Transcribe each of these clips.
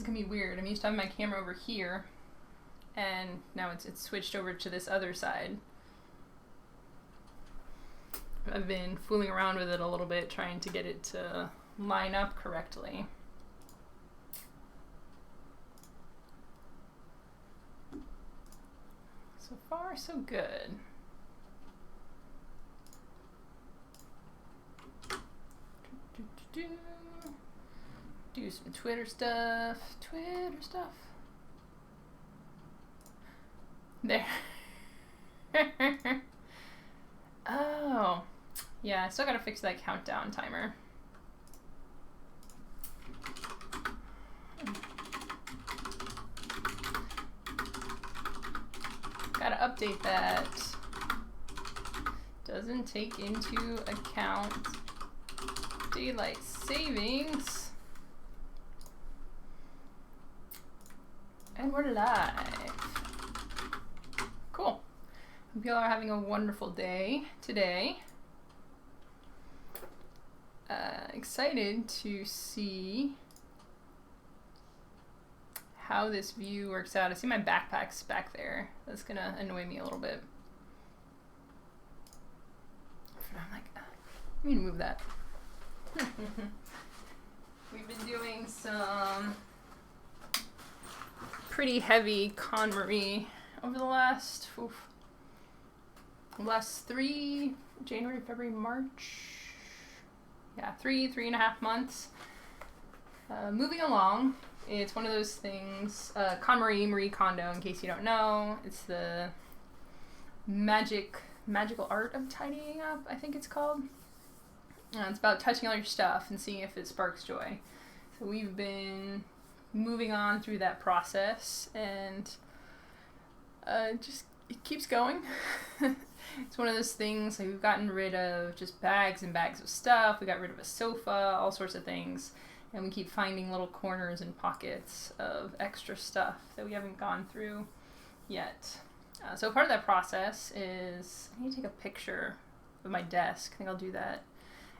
gonna be weird. I'm used to having my camera over here, and now it's switched over to this other side. I've been fooling around with it a little bit, trying to get it to line up correctly. So far, so good. Do some Twitter stuff. There. Oh. Yeah, I still gotta fix that countdown timer. Gotta update that. Doesn't take into account daylight savings. And we're live. Cool. Hope you all are having a wonderful day today. Excited to see how this view works out. I see my backpack's back there. That's gonna annoy me a little bit. I'm like, let me move that. We've been doing some pretty heavy KonMari over the last three, January, February, March. Yeah, three and a half months. Moving along. It's one of those things, KonMari, Marie Kondo, in case you don't know. It's the magical art of tidying up, I think it's called. It's about touching all your stuff and seeing if it sparks joy. So we've been moving on through that process, and just it keeps going. It's one of those things, like, we've gotten rid of just bags and bags of stuff. We got rid of a sofa, all sorts of things. And we keep finding little corners and pockets of extra stuff that we haven't gone through yet. So part of that process is, I need to take a picture of my desk. I think I'll do that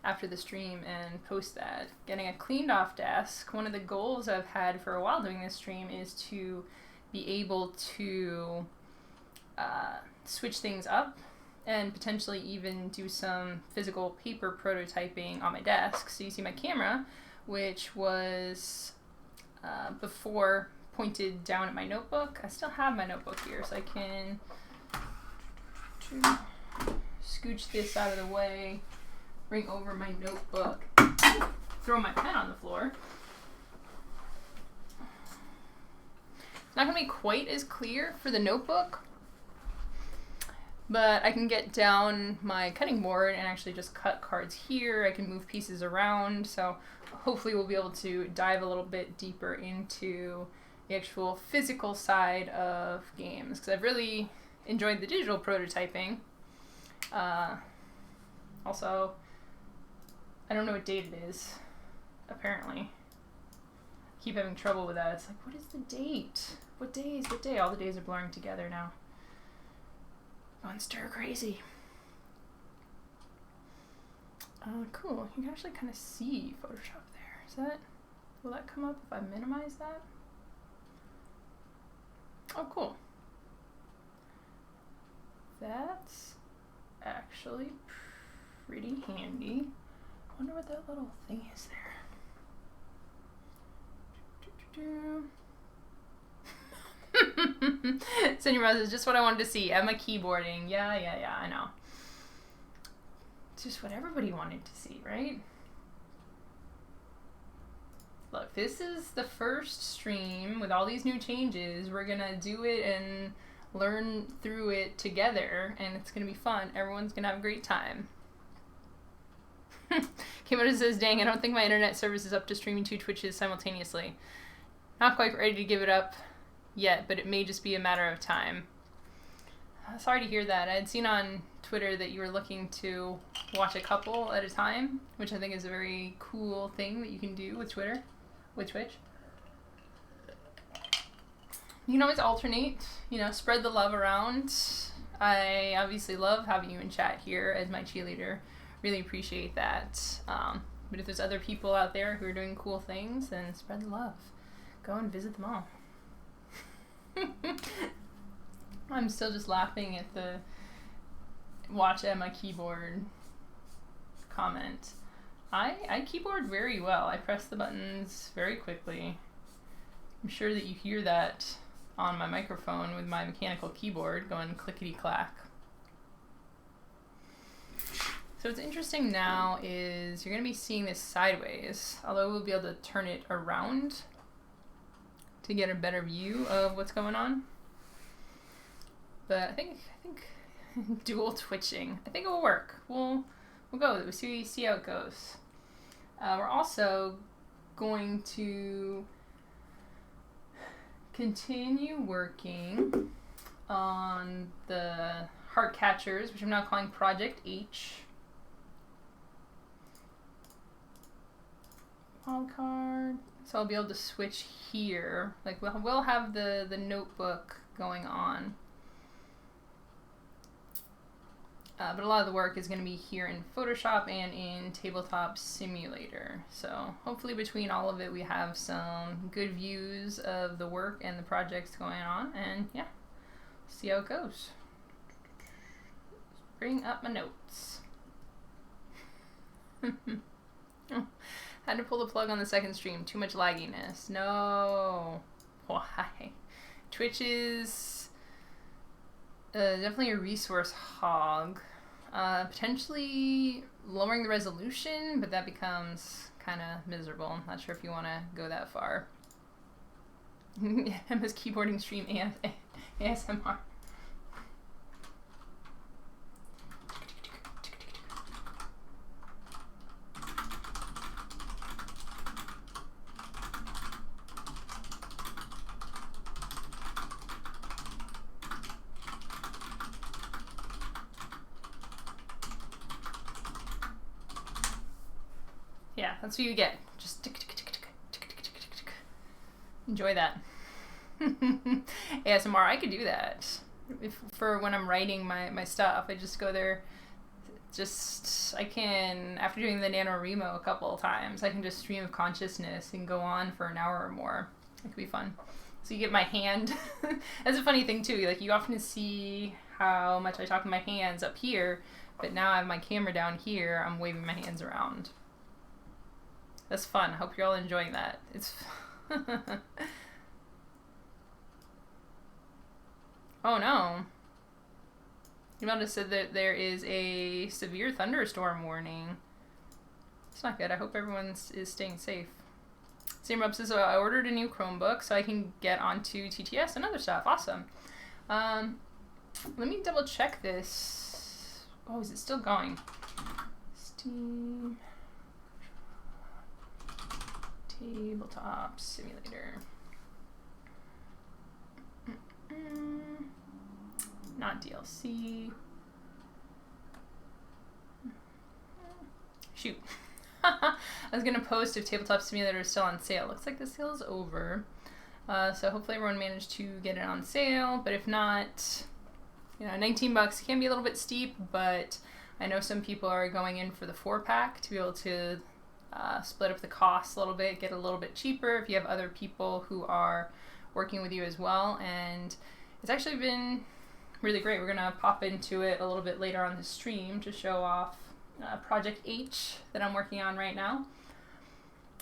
after the stream and post that. Getting a cleaned off desk. One of the goals I've had for a while doing this stream is to be able to switch things up and potentially even do some physical paper prototyping on my desk. So you see my camera, which was before pointed down at my notebook. I still have my notebook here, so I can scooch this out of the way, bring over my notebook, throw my pen on the floor. It's not going to be quite as clear for the notebook, but I can get down my cutting board and actually just cut cards here. I can move pieces around, so hopefully we'll be able to dive a little bit deeper into the actual physical side of games, because I've really enjoyed the digital prototyping. Also, I don't know what date it is, apparently. I keep having trouble with that. It's like, what is the date? What day is what day? All the days are blurring together now. Going stir crazy. Cool. You can actually kind of see Photoshop there. Will that come up if I minimize that? Oh, cool. That's actually pretty handy. I wonder what that little thing is there. Senior Rose is just what I wanted to see. Emma keyboarding. Yeah, I know. It's just what everybody wanted to see, right? Look, this is the first stream with all these new changes. We're gonna do it and learn through it together, and it's gonna be fun. Everyone's gonna have a great time. Kimoto says, dang, I don't think my internet service is up to streaming 2 Twitches simultaneously. Not quite ready to give it up yet, but it may just be a matter of time. Sorry to hear that. I had seen on Twitter that you were looking to watch a couple at a time, which I think is a very cool thing that you can do with Twitch. You can always alternate, spread the love around. I obviously love having you in chat here as my cheerleader. Really appreciate that. But if there's other people out there who are doing cool things, then spread the love. go and visit them all. I'm still just laughing at the watch at my keyboard comment. I keyboard very well. I press the buttons very quickly. I'm sure that you hear that on my microphone with my mechanical keyboard going clickety-clack. So what's interesting now is you're going to be seeing this sideways, although we'll be able to turn it around to get a better view of what's going on. But I think dual twitching, I think it will work. We'll go with it. We'll see how it goes. We're also going to continue working on the heart catchers, which I'm now calling Project H. Wildcard. So I'll be able to switch here. Like we'll have the notebook going on. But a lot of the work is going to be here in Photoshop and in Tabletop Simulator. So hopefully between all of it we have some good views of the work and the projects going on. And yeah, see how it goes. Bring up my notes. Oh, had to pull the plug on the second stream. Too much lagginess. No. Why? Twitch is definitely a resource hog. Potentially lowering the resolution, but that becomes kind of miserable. I'm not sure if you want to go that far. Emma's keyboarding stream ASMR. Yeah, that's what you get. Just tick, tick, tick, tick, tick, tick, tick, tick, tick. Enjoy that. ASMR, I could do that. For when I'm writing my stuff, I just go there. I can, after doing the NaNoWriMo a couple of times, I can just stream of consciousness and go on for an hour or more. It could be fun. So you get my hand. That's a funny thing too. Like you often see how much I talk with my hands up here, but now I have my camera down here. I'm waving my hands around. That's fun. Hope you're all enjoying that. It's oh no. You might have said that there is a severe thunderstorm warning. It's not good. I hope everyone is staying safe. Sam Rub says, I ordered a new Chromebook so I can get onto TTS and other stuff. Awesome. Let me double check this. Oh, is it still going? Steam. Tabletop Simulator. Not DLC. Shoot. I was going to post if Tabletop Simulator is still on sale. Looks like the sale is over. So hopefully everyone managed to get it on sale. But if not, you know, $19 can be a little bit steep, but I know some people are going in for the 4-pack to be able to split up the costs a little bit, get a little bit cheaper if you have other people who are working with you as well. And it's actually been really great. We're going to pop into it a little bit later on the stream to show off Project H that I'm working on right now.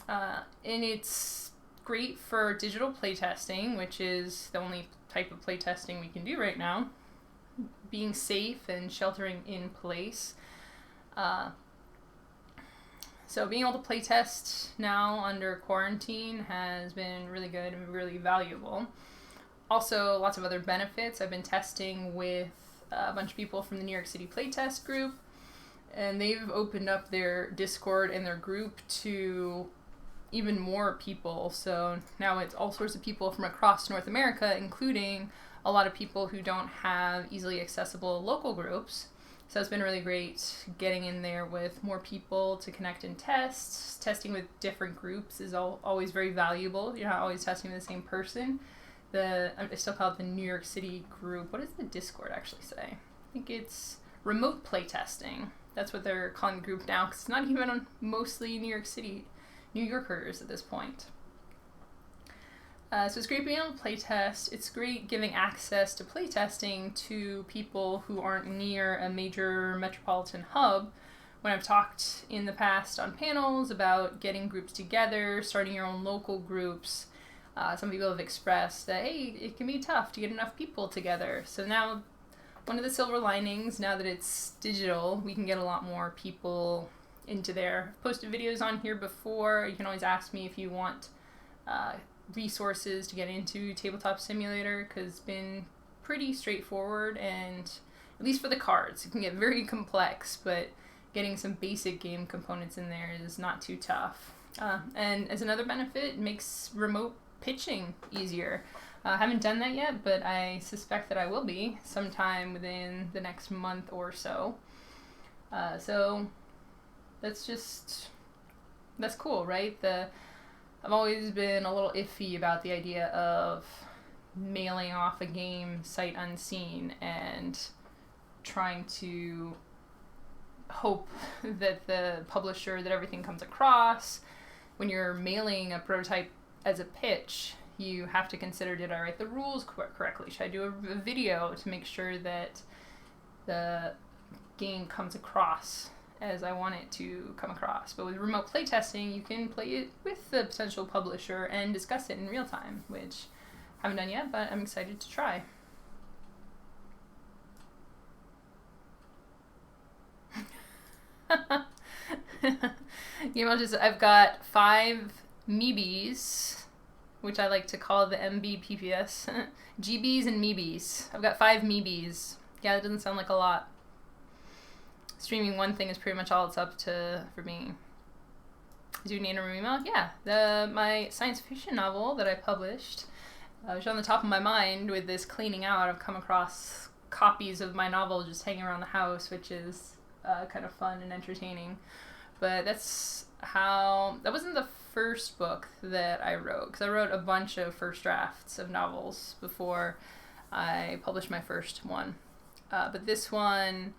And it's great for digital playtesting, which is the only type of playtesting we can do right now. Being safe and sheltering in place. So being able to playtest now under quarantine has been really good and really valuable. Also, lots of other benefits. I've been testing with a bunch of people from the New York City Playtest group, and they've opened up their Discord and their group to even more people. So now it's all sorts of people from across North America, including a lot of people who don't have easily accessible local groups. So it's been really great getting in there with more people to connect and test. Testing with different groups is always very valuable. You're not always testing with the same person. I still call it the New York City group. What does the Discord actually say? I think it's remote playtesting. That's what they're calling the group now, because it's not even mostly New York City, New Yorkers at this point. So it's great being able to playtest. It's great giving access to playtesting to people who aren't near a major metropolitan hub. When I've talked in the past on panels about getting groups together, starting your own local groups, some people have expressed that, hey, it can be tough to get enough people together. So now, one of the silver linings, now that it's digital, we can get a lot more people into there. I've posted videos on here before. You can always ask me if you want resources to get into Tabletop Simulator, because it's been pretty straightforward, and at least for the cards, it can get very complex, but getting some basic game components in there is not too tough. And as another benefit, it makes remote pitching easier. I haven't done that yet, but I suspect that I will be sometime within the next month or so. So that's cool, right? I've always been a little iffy about the idea of mailing off a game sight unseen and trying to hope that the publisher, that everything comes across. When you're mailing a prototype as a pitch, you have to consider, did I write the rules correctly? Should I do a video to make sure that the game comes across as I want it to come across? But with remote playtesting, you can play it with the potential publisher and discuss it in real time, which I haven't done yet, but I'm excited to try. I've got 5 Meebies, which I like to call the MBPPS. GBs and Meebies. I've got 5 Meebies. Yeah, that doesn't sound like a lot. Streaming one thing is pretty much all it's up to for me. Do NaNoWriMo? Yeah, my science fiction novel that I published was on the top of my mind with this cleaning out. I've come across copies of my novel just hanging around the house, which is kind of fun and entertaining. But that wasn't the first book that I wrote, because I wrote a bunch of first drafts of novels before I published my first one. But this one,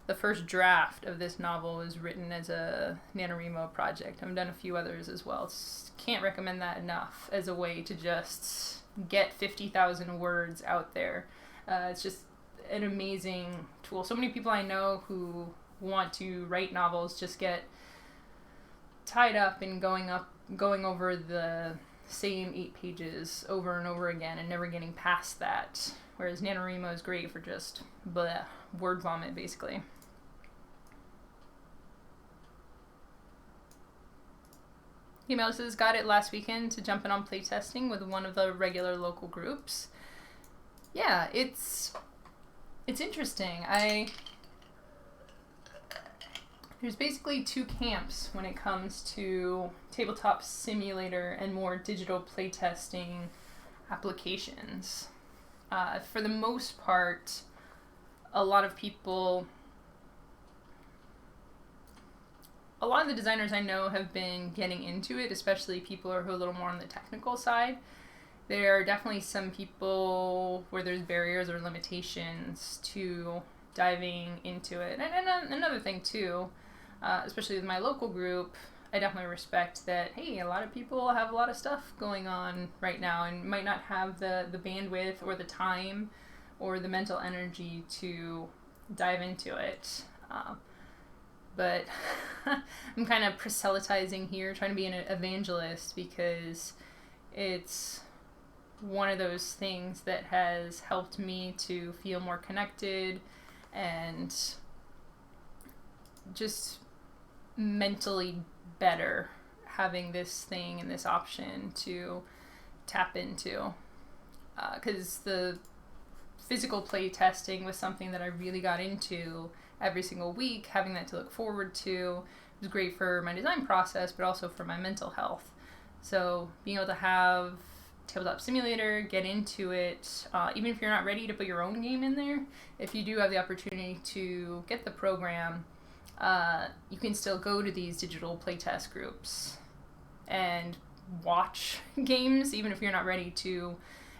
the first draft of this novel was written as a NaNoWriMo project. I've done a few others as well. Can't recommend that enough as a way to just get 50,000 words out there. It's just an amazing tool. So many people I know who want to write novels just get tied up in going over the same 8 pages over and over again and never getting past that. Whereas NaNoWriMo is great for just word vomit, basically. Email says, got it last weekend to jump in on playtesting with one of the regular local groups. Yeah, it's interesting. There's basically 2 camps when it comes to Tabletop Simulator and more digital playtesting applications. For the most part, a lot of the designers I know have been getting into it, especially people who are a little more on the technical side. There are definitely some people where there's barriers or limitations to diving into it. And another thing too, especially with my local group, I definitely respect that, hey, a lot of people have a lot of stuff going on right now and might not have the bandwidth or the time or the mental energy to dive into it. But I'm kind of proselytizing here, trying to be an evangelist, because it's one of those things that has helped me to feel more connected and just mentally better, having this thing and this option to tap into. Because the physical play testing was something that I really got into every single week. Having that to look forward to was great for my design process, but also for my mental health. So being able to have Tabletop Simulator, get into it, even if you're not ready to put your own game in there, if you do have the opportunity to get the program, you can still go to these digital playtest groups and watch games, even if you're not ready to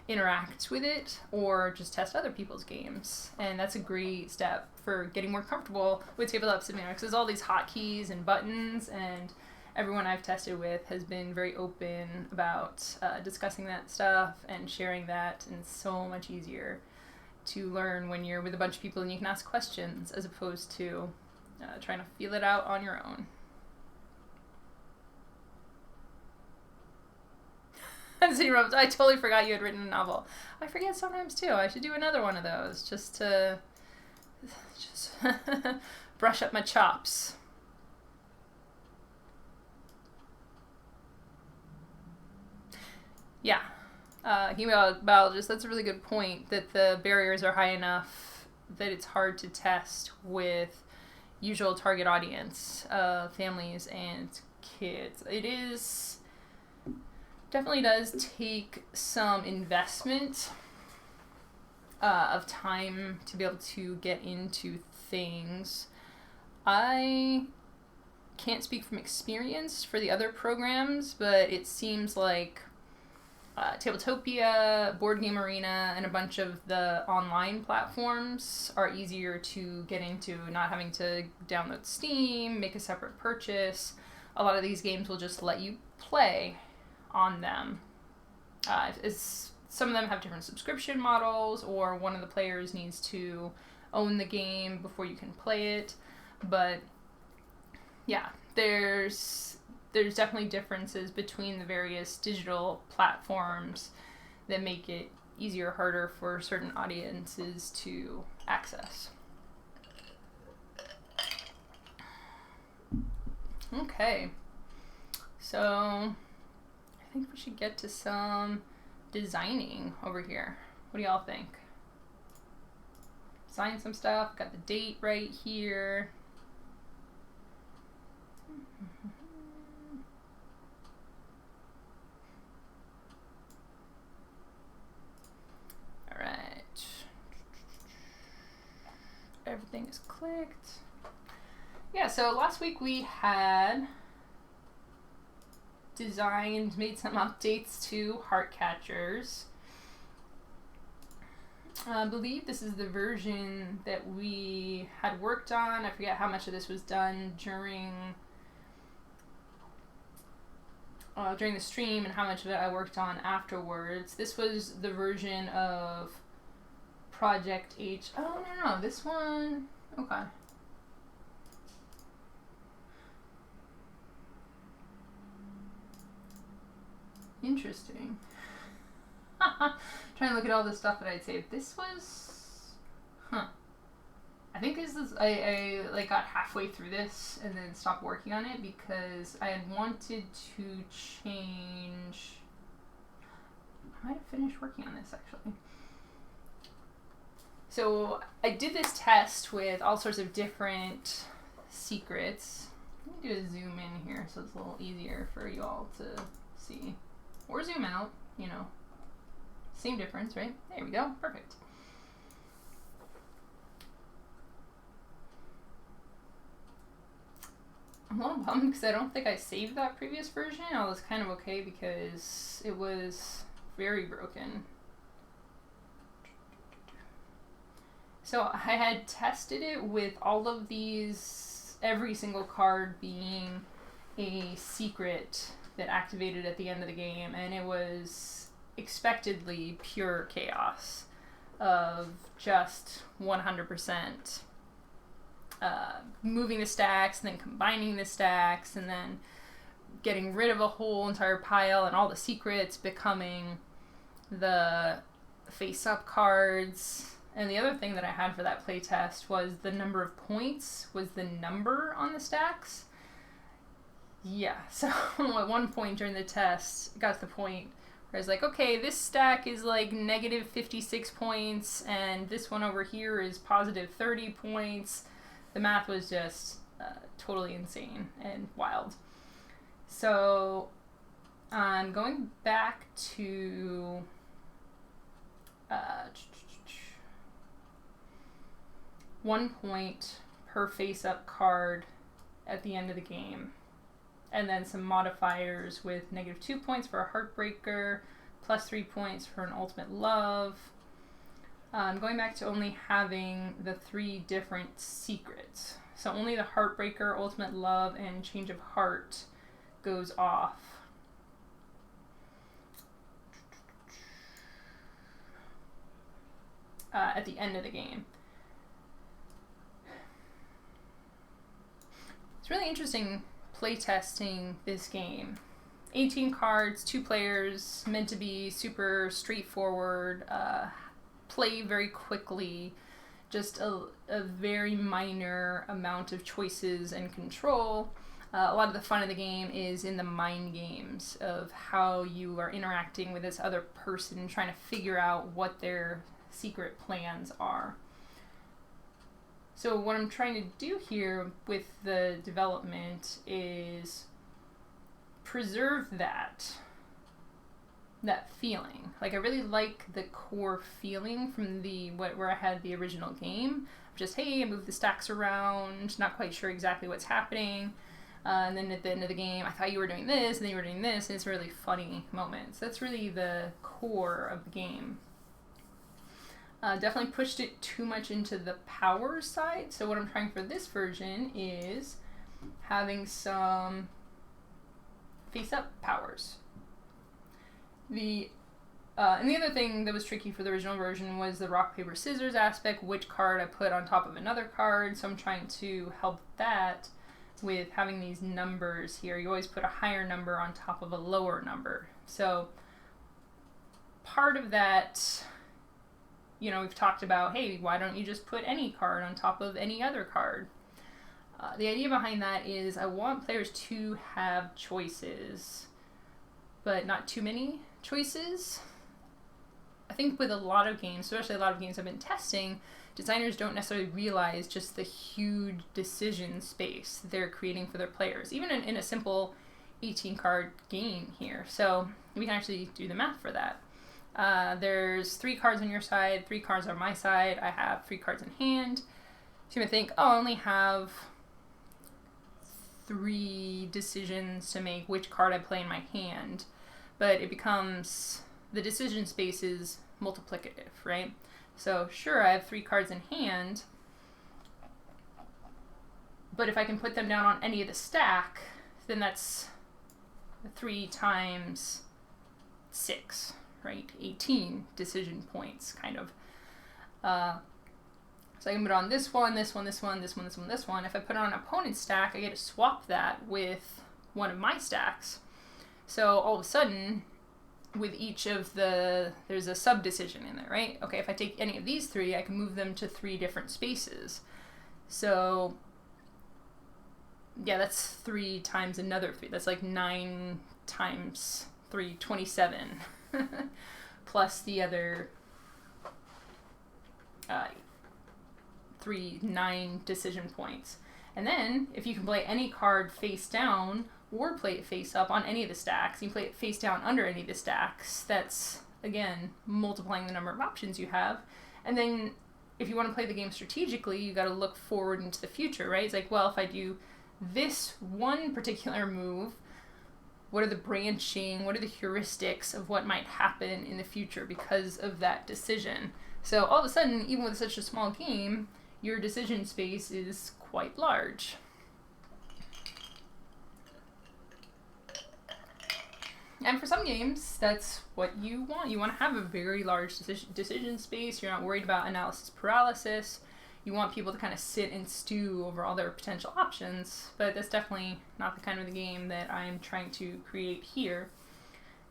interact with it or just test other people's games. And that's a great step for getting more comfortable with Tabletop Simulator, because there's all these hotkeys and buttons, and everyone I've tested with has been very open about discussing that stuff and sharing that, and it's so much easier to learn when you're with a bunch of people and you can ask questions as opposed to trying to feel it out on your own. I totally forgot you had written a novel. I forget sometimes too. I should do another one of those just to brush up my chops. Yeah. Hematologist, that's a really good point, that the barriers are high enough that it's hard to test with usual target audience, families and kids. It is definitely does take some investment of time to be able to get into things. I can't speak from experience for the other programs, but it seems like Tabletopia, Board Game Arena, and a bunch of the online platforms are easier to get into, not having to download Steam, make a separate purchase. A lot of these games will just let you play on them. Some of them have different subscription models, or one of the players needs to own the game before you can play it. But yeah, there's definitely differences between the various digital platforms that make it easier or harder for certain audiences to access. Okay, so I think we should get to some designing over here. What do y'all think? Design some stuff, got the date right here. All right. Everything is clicked. Yeah, so last week we had made some updates to Heartcatchers. I believe this is the version that we had worked on. I forget how much of this was done during the stream and how much of it I worked on afterwards. This was the version of Project H. Oh, no, this one. Okay. Interesting. Trying to look at all the stuff that I'd saved. This was, I think this is, I like got halfway through this and then stopped working on it because I had wanted to change. I might have finished working on this actually. So I did this test with all sorts of different secrets. Let me do a zoom in here so it's a little easier for you all to see. Or zoom out, you know. Same difference, right? There we go. Perfect. I'm a little bummed because I don't think I saved that previous version. I was kind of okay because it was very broken. So I had tested it with all of these, every single card being a secret that activated at the end of the game, and it was expectedly pure chaos of just 100% moving the stacks and then combining the stacks and then getting rid of a whole entire pile and all the secrets becoming the face-up cards. And the other thing that I had for that playtest was the number of points was the number on the stacks. Yeah, so at one point during the test, got to the point where I was like, okay, this stack is like negative 56 points, and this one over here is positive 30 points. The math was just totally insane and wild. So I'm going back to 1 point per face-up card at the end of the game. And then some modifiers with negative 2 points for a Heartbreaker, plus 3 points for an Ultimate Love. Going back to only having the 3 different secrets. So only the Heartbreaker, Ultimate Love, and Change of Heart goes off. At the end of the game. It's really interesting playtesting this game. 18 cards, 2 players, meant to be super straightforward, play very quickly, just a very minor amount of choices and control. A lot of the fun of the game is in the mind games of how you are interacting with this other person, trying to figure out what their secret plans are. So what I'm trying to do here with the development is preserve that feeling. Like, I really like the core feeling from where I had the original game. Just, hey, I moved the stacks around, not quite sure exactly what's happening. And then at the end of the game, I thought you were doing this, and then you were doing this, and it's a really funny moments. That's really the core of the game. Definitely pushed it too much into the power side. So what I'm trying for this version is having some face-up powers. And the other thing that was tricky for the original version was the rock, paper, scissors aspect, which card I put on top of another card. So I'm trying to help that with having these numbers here. You always put a higher number on top of a lower number. So part of that, you know, we've talked about, hey, why don't you just put any card on top of any other card? The idea behind that is I want players to have choices, but not too many choices. I think with a lot of games, especially a lot of games I've been testing, designers don't necessarily realize just the huge decision space they're creating for their players, even in a simple 18-card game here. So we can actually do the math for that. There's 3 cards on your side, 3 cards on my side. I have 3 cards in hand. So you might think, oh, I only have 3 decisions to make which card I play in my hand. But it becomes, the decision space is multiplicative, right? So sure, I have 3 cards in hand, but if I can put them down on any of the stack, then that's 3 times 6, right? 18 decision points, kind of. So I can put on this one, this one, this one, this one, this one, this one. If I put it on an opponent's stack, I get to swap that with one of my stacks. So all of a sudden, with each of there's a sub-decision in there, right? Okay, if I take any of these 3, I can move them to 3 different spaces. So, yeah, that's 3 times another 3. That's like 9 times 3, 27. Plus the other 9 decision points. And then, if you can play any card face down, or play it face up on any of the stacks, you play it face down under any of the stacks, that's, again, multiplying the number of options you have. And then, if you want to play the game strategically, you got to look forward into the future, right? It's like, well, if I do this one particular move, what are the branching, what are the heuristics of what might happen in the future because of that decision? So all of a sudden, even with such a small game, your decision space is quite large. And for some games, that's what you want. You want to have a very large decision space. You're not worried about analysis paralysis. You want people to kind of sit and stew over all their potential options, but that's definitely not the kind of the game that I'm trying to create here.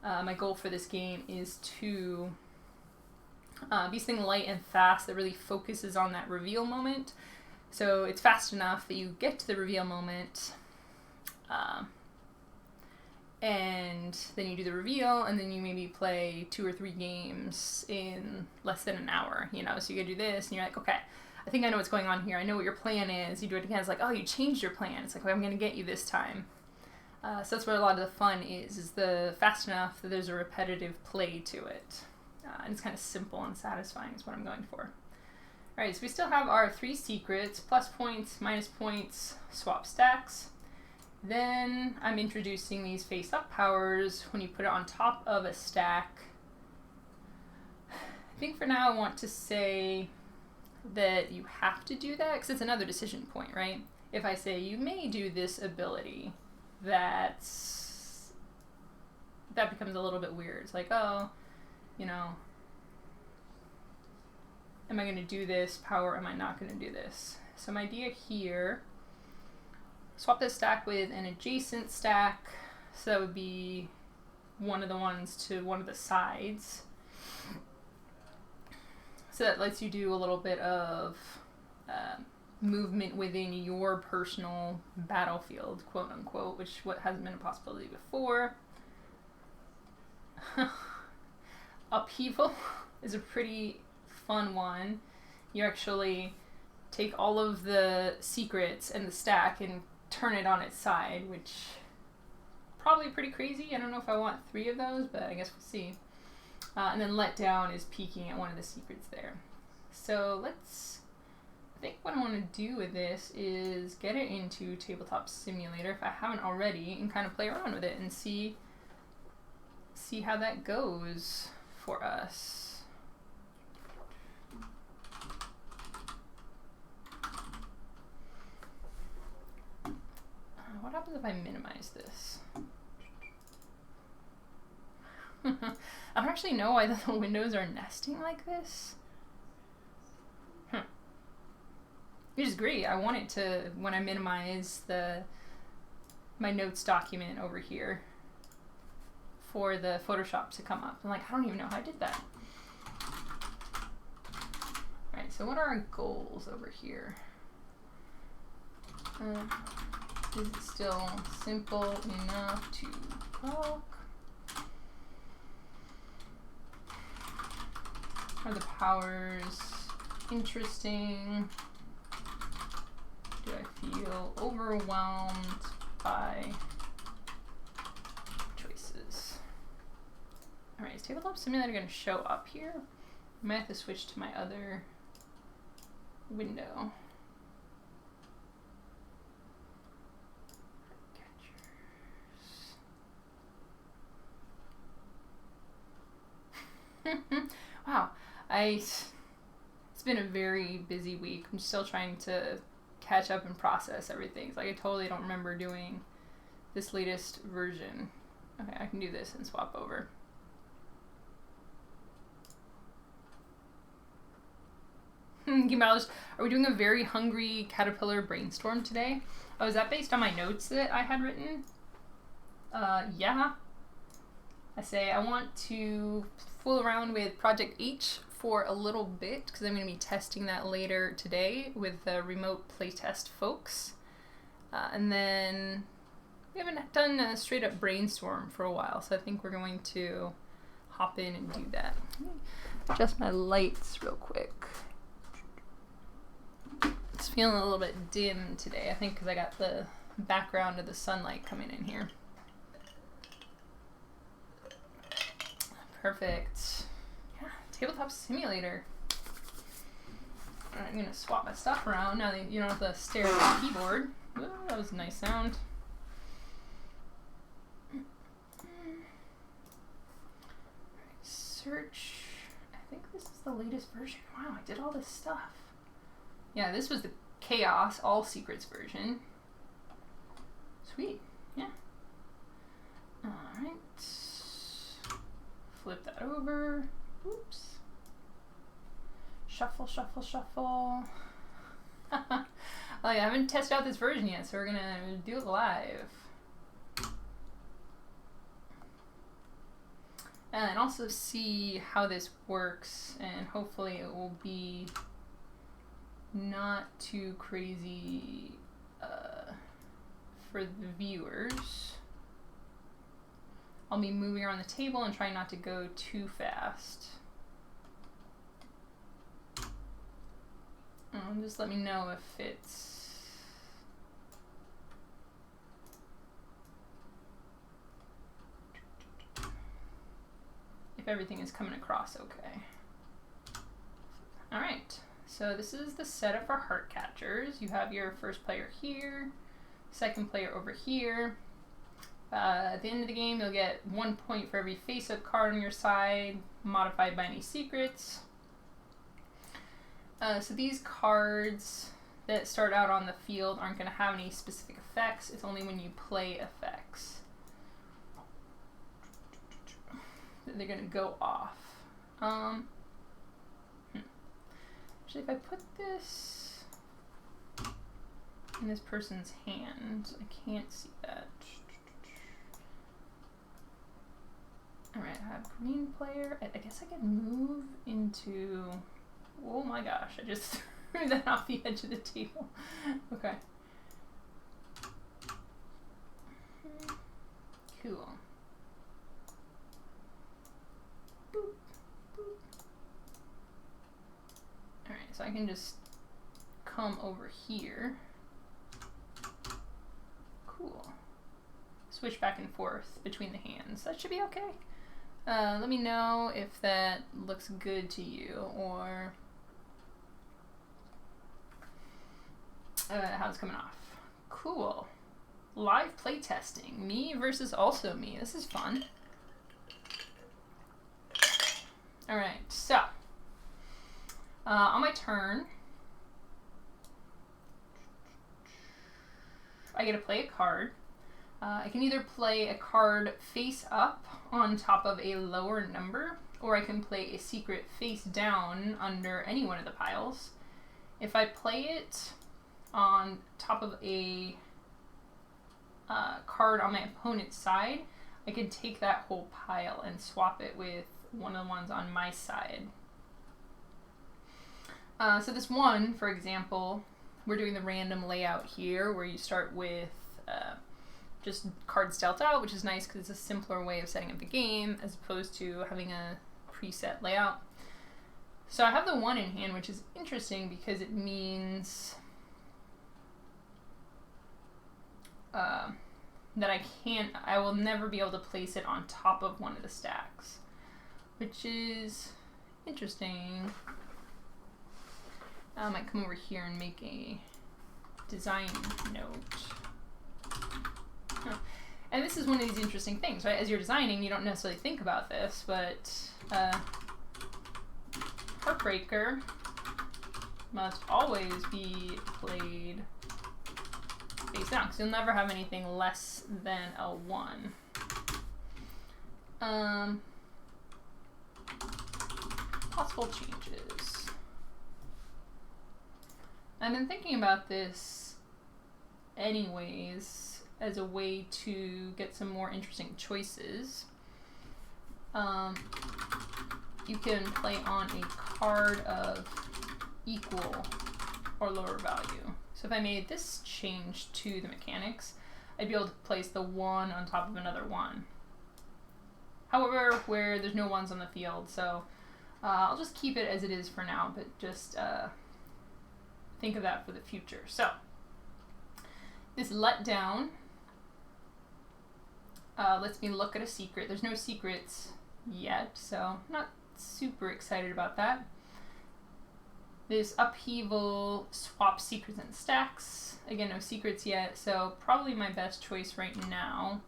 My goal for this game is to be something light and fast that really focuses on that reveal moment. So it's fast enough that you get to the reveal moment, and then you do the reveal, and then you maybe play 2 or 3 games in less than an hour, you know? So you gotta do this, and you're like, okay, I think I know what's going on here. I know what your plan is. You do it again, it's like, oh, you changed your plan. It's like, well, I'm gonna get you this time. So that's where a lot of the fun is the fast enough that there's a repetitive play to it. And it's kind of simple and satisfying is what I'm going for. Alright, so we still have our 3 secrets, plus points, minus points, swap stacks. Then I'm introducing these face-up powers when you put it on top of a stack. I think for now I want to say that you have to do that, because it's another decision point, right? If I say you may do this ability, that becomes a little bit weird. It's like, oh, you know, am I going to do this power? Am I not going to do this? So my idea here, swap this stack with an adjacent stack. So that would be one of the ones to one of the sides. So that lets you do a little bit of movement within your personal battlefield, quote unquote, which hasn't been a possibility before. Upheaval is a pretty fun one. You actually take all of the secrets and the stack and turn it on its side, which probably pretty crazy. I don't know if I want 3 of those, but I guess we'll see. And then Let Down is peeking at one of the secrets there. So I think what I want to do with this is get it into Tabletop Simulator, if I haven't already, and kind of play around with it and see how that goes for us. What happens if I minimize this? I don't actually know why the windows are nesting like this. Which is great. I want it to, when I minimize my notes document over here, for the Photoshop to come up. I'm like, I don't even know how I did that. Alright, so what are our goals over here? Is it still simple enough to talk? Are the powers interesting? Do I feel overwhelmed by choices? Alright, is Tabletop Simulator going to show up here? I might have to switch to my other window. Wow, it's been a very busy week. I'm still trying to catch up and process everything. It's like I totally don't remember doing this latest version. Okay, I can do this and swap over. Are we doing a very hungry caterpillar brainstorm today? Oh, is that based on my notes that I had written? Yeah. I say I want to fool around with Project H for a little bit because I'm going to be testing that later today with the remote playtest folks. And then we haven't done a straight up brainstorm for a while, so I think we're going to hop in and do that. Adjust my lights real quick. It's feeling a little bit dim today, I think because I got the background of the sunlight coming in here. Perfect. Yeah, Tabletop Simulator. Alright, I'm gonna swap my stuff around now that you don't have to stare at the keyboard. Ooh, that was a nice sound. Search. I think this is the latest version. Wow, I did all this stuff. Yeah, this was the Chaos All Secrets version. Sweet. Yeah. Alright. Flip that over. Oops. Shuffle, shuffle, shuffle. Oh, yeah, I haven't tested out this version yet, so we're gonna do it live. And also see how this works, and hopefully it will be not too crazy for the viewers. I'll be moving around the table and trying not to go too fast. Just let me know if it's... if everything is coming across okay. Alright, so this is the setup for Heart Catchers. You have your first player here, second player over here. At the end of the game, you'll get 1 point for every face-up card on your side, modified by any secrets. So these cards, that start out on the field aren't going to have any specific effects. It's only when you play effects that they're going to go off. Actually, if I put this in this person's hand, I can't see that. Alright, I have green player. I guess I can move into... Oh my gosh, I just threw that off the edge of the table. Okay. Cool. Boop, boop. Alright, so I can just come over here. Cool. Switch back and forth between the hands. That should be okay. Let me know if that looks good to you, or how it's coming off. Cool. Live play testing. Me versus also me. This is fun. Alright, so on my turn, I get to play a card. I can either play a card face up on top of a lower number, or I can play a secret face down under any one of the piles. If I play it on top of a card on my opponent's side, I can take that whole pile and swap it with one of the ones on my side. So this one, for example, we're doing the random layout here where you start with just cards dealt out, which is nice because it's a simpler way of setting up the game as opposed to having a preset layout. So I have the 1 in hand, which is interesting because it means that I will never be able to place it on top of one of the stacks, which is interesting. I might come over here and make a design note. And this is one of these interesting things, right? As you're designing, you don't necessarily think about this, but Heartbreaker must always be played face down, because you'll never have anything less than a 1. Possible changes. I've been thinking about this anyways as a way to get some more interesting choices. You can play on a card of equal or lower value. So if I made this change to the mechanics, I'd be able to place the 1 on top of another 1. However, where there's no 1s on the field, so I'll just keep it as it is for now, but just think of that for the future. So this letdown lets me look at a secret. There's no secrets yet, so I'm not super excited about that. This upheaval swaps secrets and stacks. Again, no secrets yet, so probably my best choice right now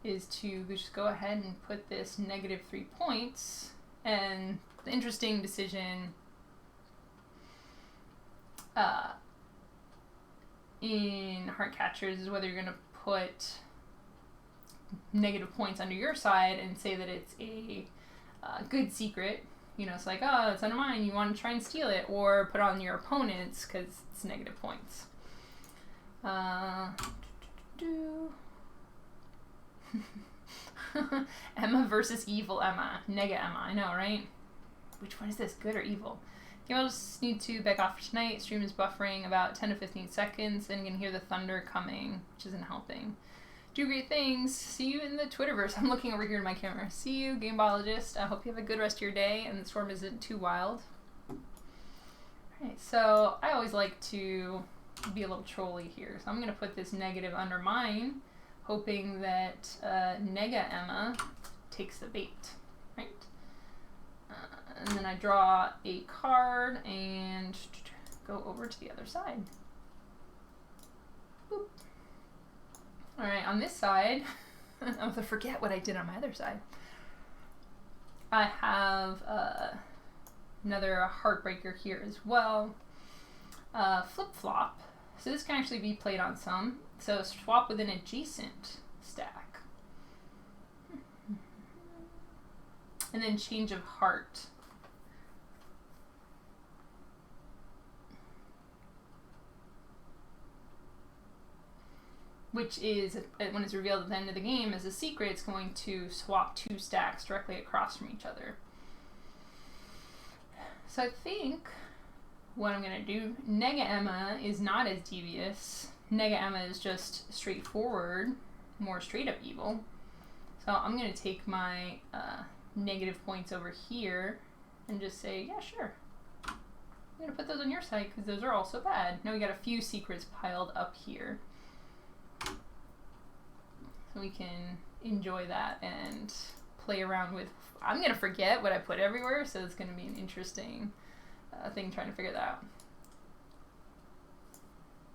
is to just go ahead and put this -3 points. And the interesting decision in Heart Catchers is whether you're going to put negative points under your side and say that it's a good secret. You know, it's like, oh, it's under mine, you want to try and steal it, or put on your opponent's because it's negative points. Emma versus evil Emma. Nega Emma, I know, right? Which one is this, good or evil? Okay, I'll just need to back off for tonight. Stream is buffering about 10 to 15 seconds, and you can hear the thunder coming, which isn't helping. Do great things. See you in the Twitterverse. I'm looking over here in my camera. See you, Game Biologist. I hope you have a good rest of your day and the storm isn't too wild. Alright, so I always like to be a little trolly here. So I'm going to put this negative under mine, hoping that Nega Emma takes the bait. Right? And then I draw a card and go over to the other side. Boop. Alright, on this side, I'm going to forget what I did on my other side. I have another Heartbreaker here as well. Flip-flop. So this can actually be played on some. So swap with an adjacent stack. And then change of heart. Which is, when it's revealed at the end of the game as a secret, it's going to swap 2 stacks directly across from each other. So I think what I'm going to do, Nega Emma is not as devious. Nega Emma is just straightforward, more straight up evil. So I'm going to take my negative points over here and just say, yeah, sure. I'm going to put those on your side because those are also bad. Now we got a few secrets piled up here. So we can enjoy that and play around with. I'm going to forget what I put everywhere, so it's going to be an interesting thing trying to figure that out.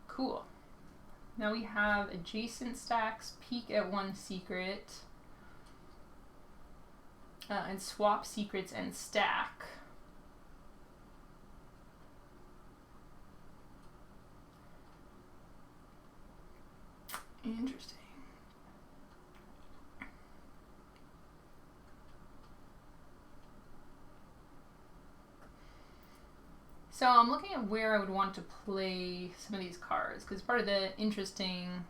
Cool. Now we have adjacent stacks, peek at one secret, and swap secrets and stack. Interesting. So I'm looking at where I would want to play some of these cards, because part of the interesting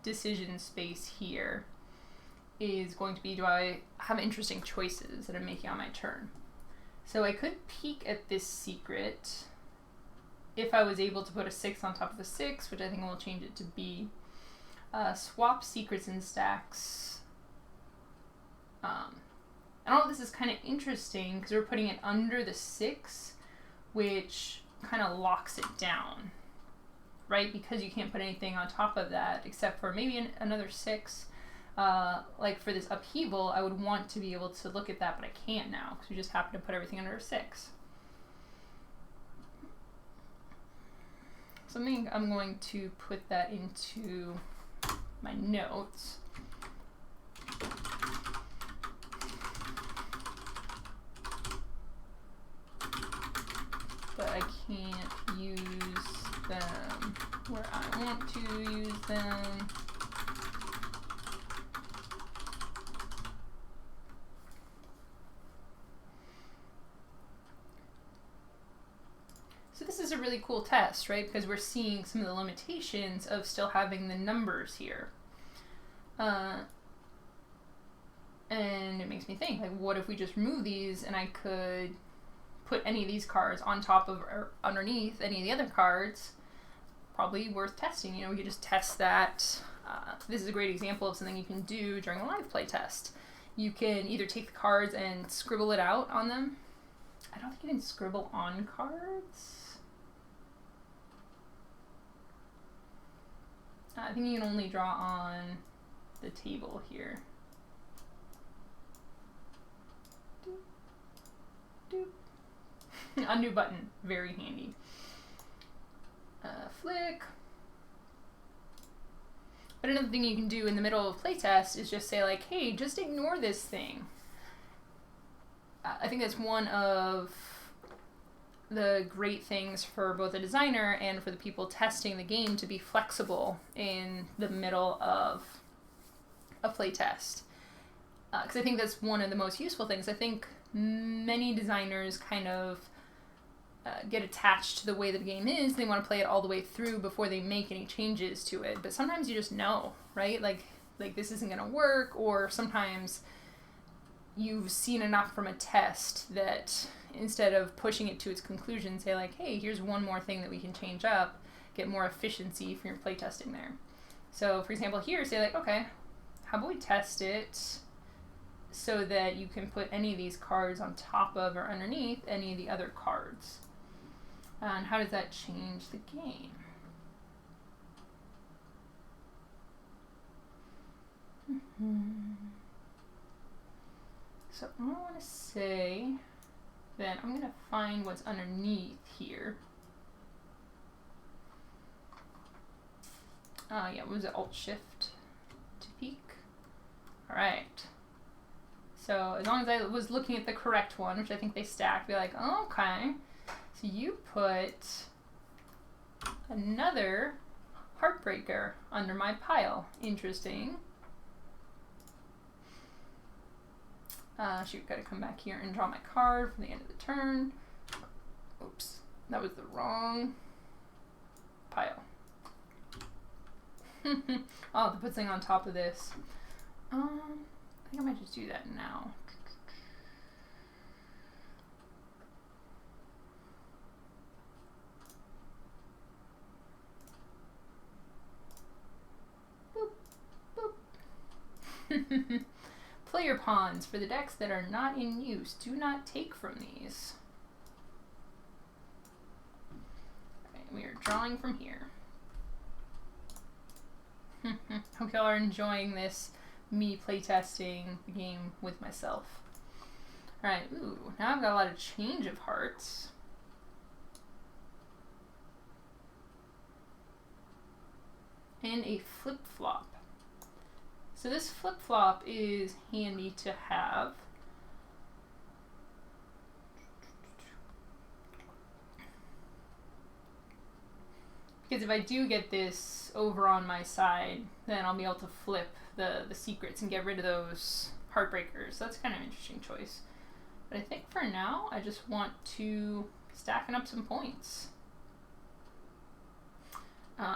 decision space here is going to be, do I have interesting choices that I'm making on my turn? So I could peek at this secret if I was able to put a 6 on top of a 6, which I think will change it to B. Swap secrets and stacks. I don't know if this is kind of interesting because we're putting it under the 6, which kind of locks it down, right? Because you can't put anything on top of that except for maybe another 6. Like for this upheaval, I would want to be able to look at that, but I can't now because we just happen to put everything under a 6. So I think I'm going to put that into my notes. But I can't use them where I want to use them. So this is a really cool test, right? Because we're seeing some of the limitations of still having the numbers here. And it makes me think, like, what if we just remove these and I could put any of these cards on top of or underneath any of the other cards? Probably worth testing. You know, we could just test that. This is a great example of something you can do during a live play test. You can either take the cards and scribble it out on them. I don't think you can scribble on cards. I think you can only draw on the table here. Doop, doop. Undo button, very handy. Flick. But another thing you can do in the middle of a playtest is just say like, hey, just ignore this thing. I think that's one of the great things for both the designer and for the people testing the game, to be flexible in the middle of a playtest. Because I think that's one of the most useful things. I think many designers kind of get attached to the way the game is. They want to play it all the way through before they make any changes to it. But sometimes you just know, right? Like this isn't going to work, or sometimes you've seen enough from a test that instead of pushing it to its conclusion, say like, hey, here's one more thing that we can change up, get more efficiency from your playtesting there. So for example here, say like, okay, how about we test it so that you can put any of these cards on top of or underneath any of the other cards. And how does that change the game? So I want to say that I'm going to find what's underneath here. Yeah, what was it? Alt-Shift to peek? Alright. So as long as I was looking at the correct one, which I think they stacked, be like, oh, okay. So you put another Heartbreaker under my pile. Interesting. Shoot, gotta come back here and draw my card for the end of the turn. Oops, that was the wrong pile. I'll have to put something on top of this. I think I might just do that now. Player pawns for the decks that are not in use. Do not take from these. Okay, we are drawing from here. Hope y'all are enjoying this, me playtesting the game with myself. Alright, ooh, now I've got a lot of Change of Hearts. And a flip-flop. So this flip-flop is handy to have. Because if I do get this over on my side, then I'll be able to flip the secrets and get rid of those Heartbreakers. That's kind of an interesting choice. But I think for now, I just want to be stacking up some points.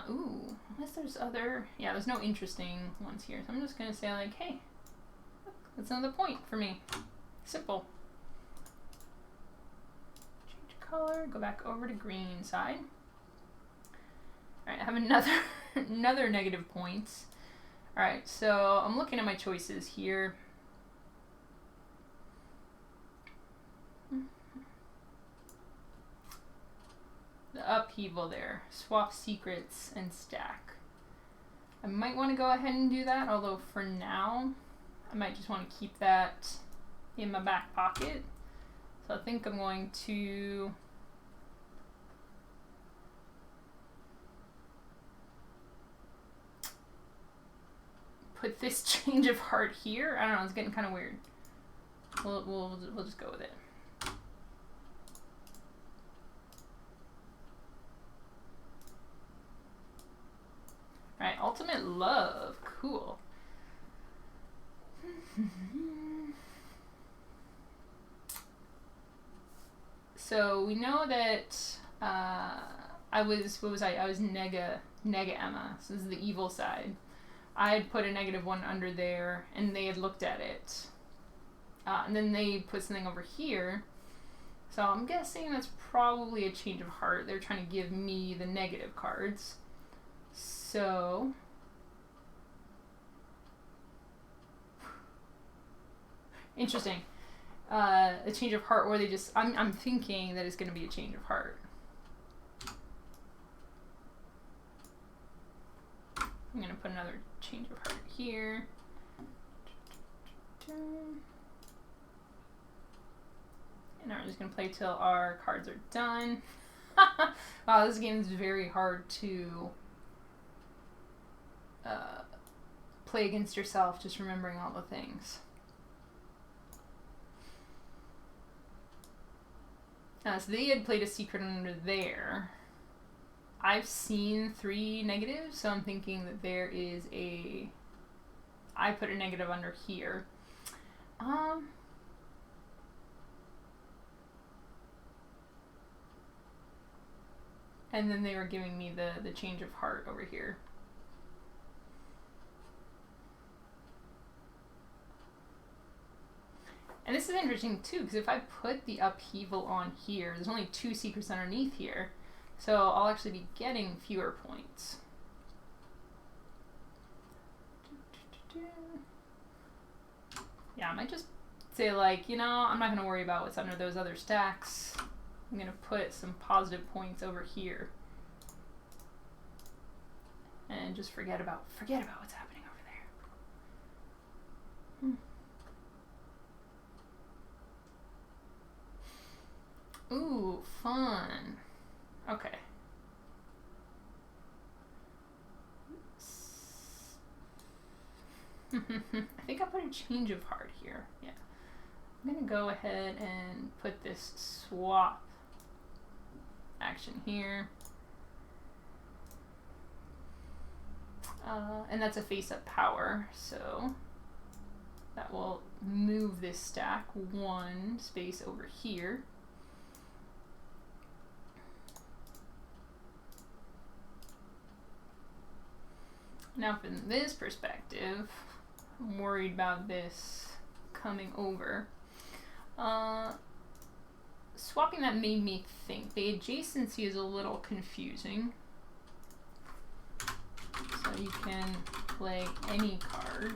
Ooh, unless there's other, yeah, there's no interesting ones here. So I'm just gonna say like, hey, look, that's another point for me. Simple. Change color, go back over to green side. All right, I have another negative points. All right, so I'm looking at my choices here. The upheaval there, swap secrets and stack. I might want to go ahead and do that, although for now, I might just want to keep that in my back pocket. So I think I'm going to put this Change of Heart here. I don't know, it's getting kind of weird. We'll just go with it. Alright, Ultimate Love. Cool. So we know that I was Nega Emma. So this is the evil side. I had put a -1 under there, and they had looked at it. And then they put something over here. So I'm guessing that's probably a Change of Heart. They're trying to give me the negative cards. So interesting. A Change of Heart, or they just, I'm thinking that it's going to be a Change of Heart. I'm going to put another Change of Heart here. And now we're just going to play till our cards are done. Wow, this game is very hard to play against yourself, just remembering all the things. So they had played a secret under there. I've seen 3 negatives, so I'm thinking that there is a... I put a negative under here. And then they were giving me the Change of Heart over here. And this is interesting too, because if I put the upheaval on here, there's only 2 secrets underneath here, so I'll actually be getting fewer points. Yeah, I might just say like, you know, I'm not going to worry about what's under those other stacks. I'm going to put some positive points over here. And just forget about what's happening over there. Ooh, fun. Okay. I think I put a Change of Heart here. Yeah. I'm going to go ahead and put this swap action here. And that's a face-up power, so that will move this stack one space over here. Now from this perspective, I'm worried about this coming over. Swapping that made me think. The adjacency is a little confusing. So you can play any card.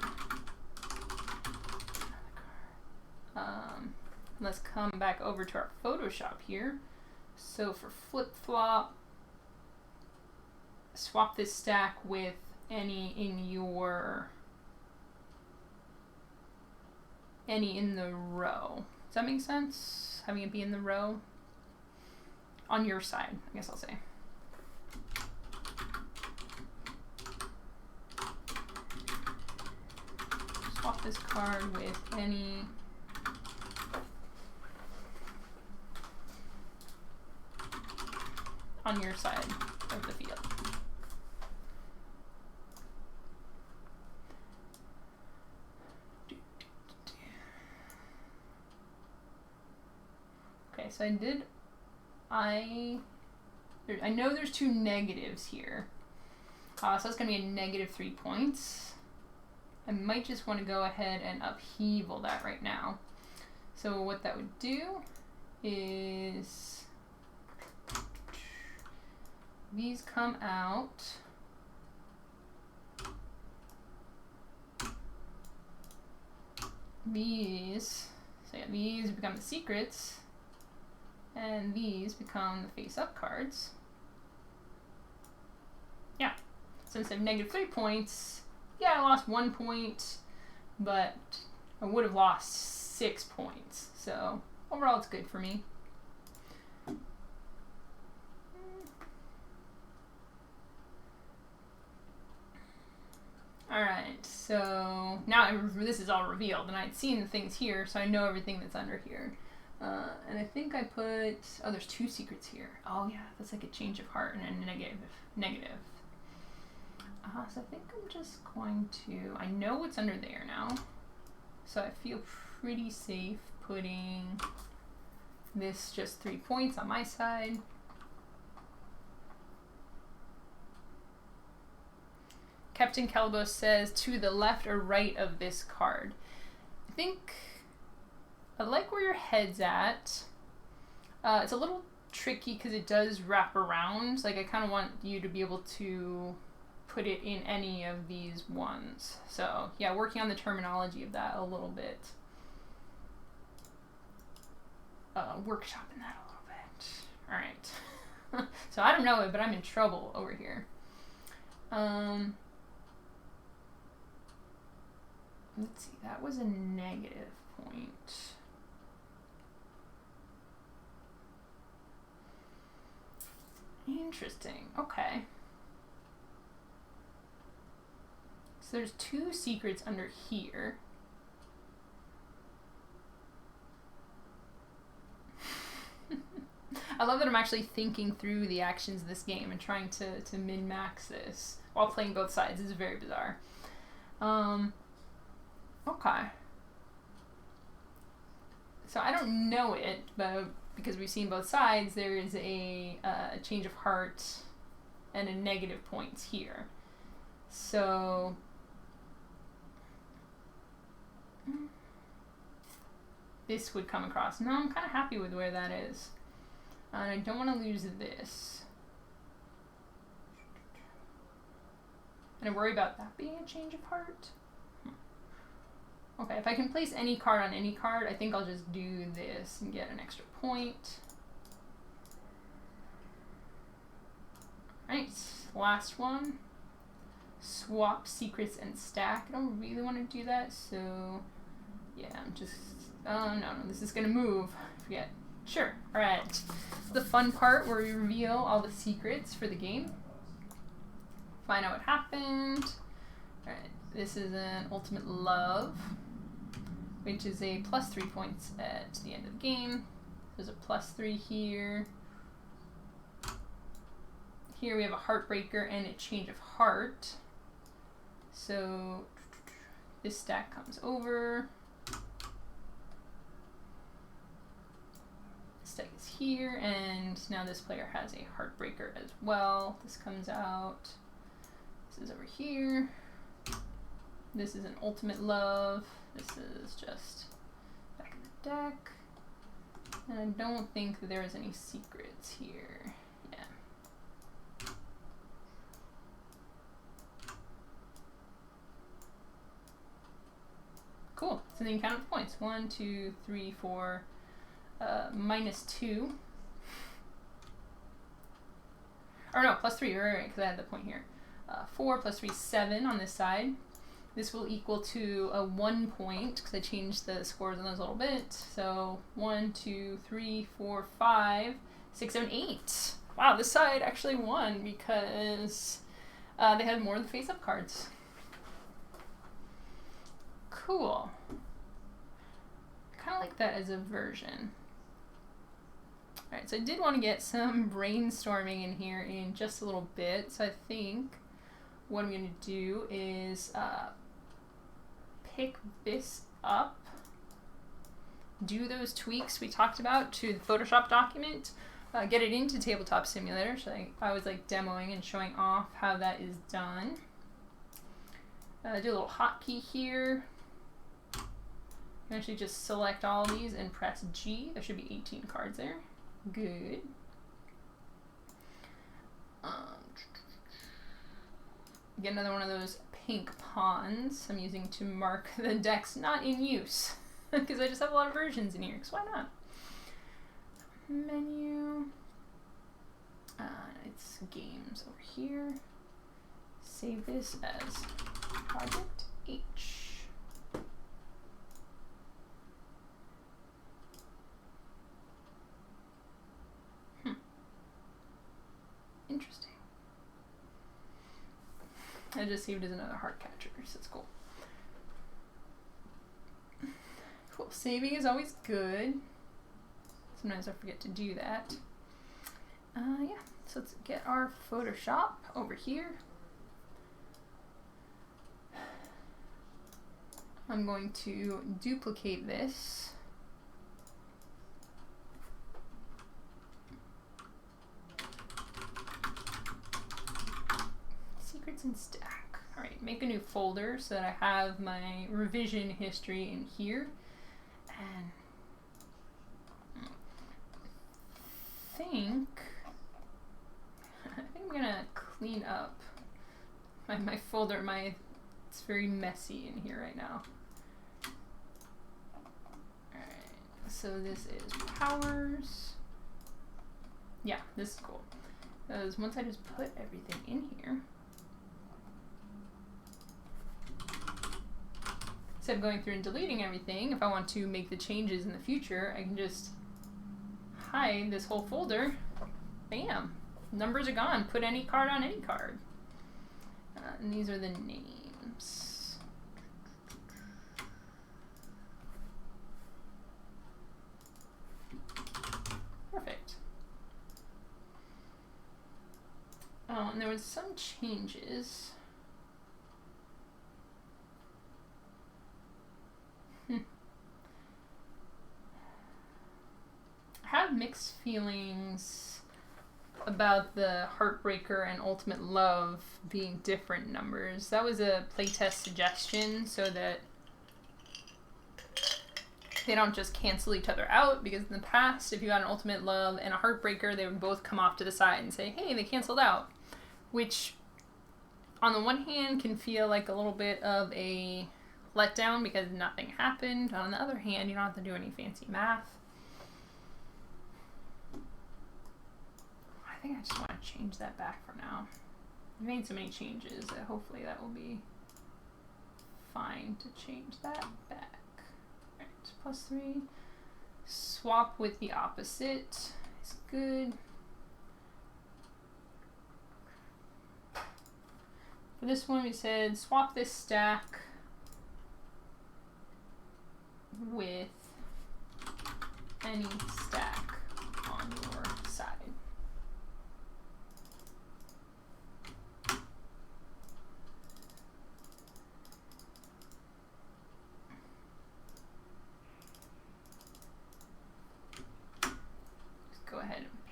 Let's come back over to our Photoshop here. So for flip-flop, swap this stack with any in the row. Does that make sense? Having it be in the row? On your side, I guess I'll say. Swap this card with any on your side of the field. Okay, so I know there's two negatives here. So that's going to be a negative 3 points. I might just want to go ahead and upheaval that right now. So what that would do is these come out. These become the secrets, and these become the face-up cards. Yeah, since I have negative 3 points, yeah, I lost 1 point, but I would have lost 6 points. So overall, it's good for me. Alright, so now this is all revealed, and I'd seen the things here, so I know everything that's under here. And I think I put, oh, there's two secrets here. Oh yeah, that's like a change of heart and a negative. So I think I'm just going to, I know what's under there now, so I feel pretty safe putting this just 3 points on my side. Captain Calibos says, to the left or right of this card. I think I like where your head's at. It's a little tricky because it does wrap around. Like, I kind of want you to be able to put it in any of these ones. So, yeah, working on the terminology of that a little bit. Workshopping that a little bit. Alright. So, I don't know it, but I'm in trouble over here. Let's see, that was a negative point. Interesting, okay. So there's two secrets under here. I love that I'm actually thinking through the actions of this game and trying to min-max this while playing both sides. It's very bizarre. Okay. So I don't know it, but because we've seen both sides, there is a change of heart and a negative points here. So this would come across. No, I'm kind of happy with where that is. And I don't want to lose this. And I worry about that being a change of heart. Okay, if I can place any card on any card, I think I'll just do this and get an extra point. Alright, last one. Swap secrets and stack. I don't really want to do that, so yeah, I'm just, no, this is gonna move. Forget. Sure, alright. The fun part where we reveal all the secrets for the game. Find out what happened. Alright, this is an Ultimate Love, which is a plus 3 points at the end of the game. There's a plus 3 here. Here we have a Heartbreaker and a Change of Heart. So this stack comes over. This stack is here, and now this player has a Heartbreaker as well. This comes out. This is over here. This is an Ultimate Love. This is just back in the deck. And I don't think that there is any secrets here. Yeah. Cool. So then you count up the points. 1, 2, 3, 4, -2. Or no, +3, right, because I had the point here. 4 + 3 is 7 on this side. This will equal to a 1 point, because I changed the scores on those a little bit. So 1, 2, 3, 4, 5, 6, 7, 8. Wow, this side actually won because they had more of the face-up cards. Cool. Kind of like that as a version. Alright, so I did want to get some brainstorming in here in just a little bit. So I think what I'm going to do is pick this up, do those tweaks we talked about to the Photoshop document, get it into Tabletop Simulator. So I was like demoing and showing off how that is done. Do a little hotkey here. You actually just select all of these and press G. There should be 18 cards there. Good. Get another one of those pink pawns I'm using to mark the decks not in use, because I just have a lot of versions in here, because why not? Menu. It's games over here. Save this as Project H. Interesting. I just saved as another heart catcher, so it's cool. Cool. Saving is always good. Sometimes I forget to do that. Yeah, so let's get our Photoshop over here. I'm going to duplicate this. Secrets and stack. Alright, make a new folder so that I have my revision history in here. And I think I'm gonna clean up my folder. It's very messy in here right now. Alright, so this is powers. Yeah, this is cool. Because once I just put everything in here, instead of going through and deleting everything, if I want to make the changes in the future, I can just hide this whole folder. Bam! Numbers are gone. Put any card on any card. And these are the names. Perfect. Oh, and there was some changes. I have mixed feelings about the Heartbreaker and Ultimate Love being different numbers. That was a playtest suggestion so that they don't just cancel each other out, because in the past, if you got an Ultimate Love and a Heartbreaker, they would both come off to the side and say, hey, they canceled out. Which, on the one hand, can feel like a little bit of a letdown because nothing happened. On the other hand, you don't have to do any fancy math. I think I just want to change that back for now. I made so many changes that hopefully that will be fine to change that back. Alright, +3. Swap with the opposite is good. For this one we said swap this stack with any stack on your side.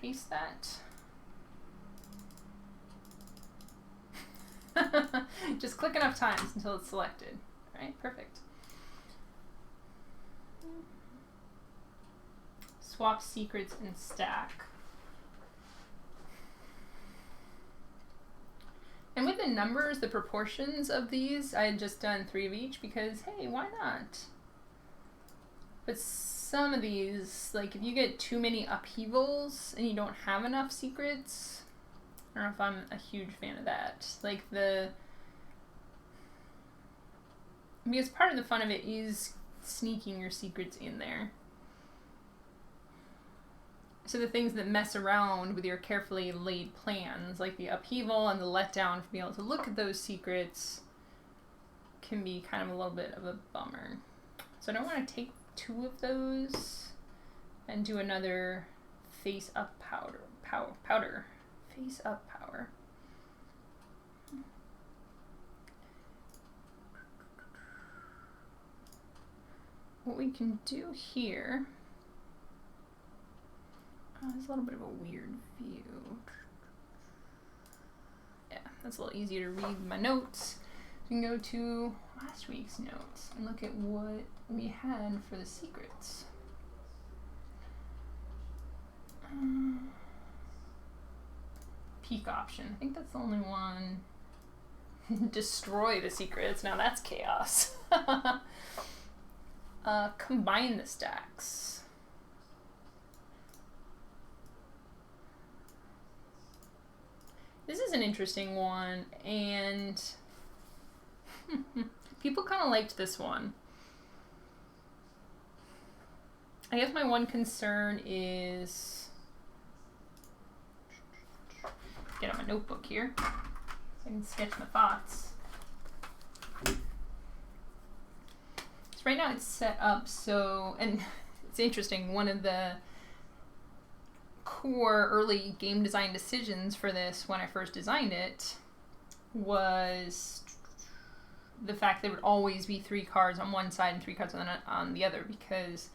paste that. Just click enough times until it's selected. All right, perfect. Swap secrets and stack. And with the numbers, the proportions of these, I had just done 3 of each because, hey, why not? But some of these, like if you get too many upheavals and you don't have enough secrets, I don't know if I'm a huge fan of that. Like because part of the fun of it is sneaking your secrets in there. So the things that mess around with your carefully laid plans, like the upheaval and the letdown from being able to look at those secrets, can be kind of a little bit of a bummer. So I don't want to take 2 of those and do another face up powder. Face up power. What we can do here, it's a little bit of a weird view. Yeah, that's a little easier to read my notes. We can go to last week's notes and look at what we had for the secrets. Peak option. I think that's the only one. Destroy the secrets. Now that's chaos. Combine the stacks. This is an interesting one, and people kind of liked this one. I guess my one concern is, get out my notebook here so I can sketch my thoughts. So right now it's set up so, and it's interesting, one of the core early game design decisions for this when I first designed it was the fact there would always be 3 cards on one side and 3 cards on the other, because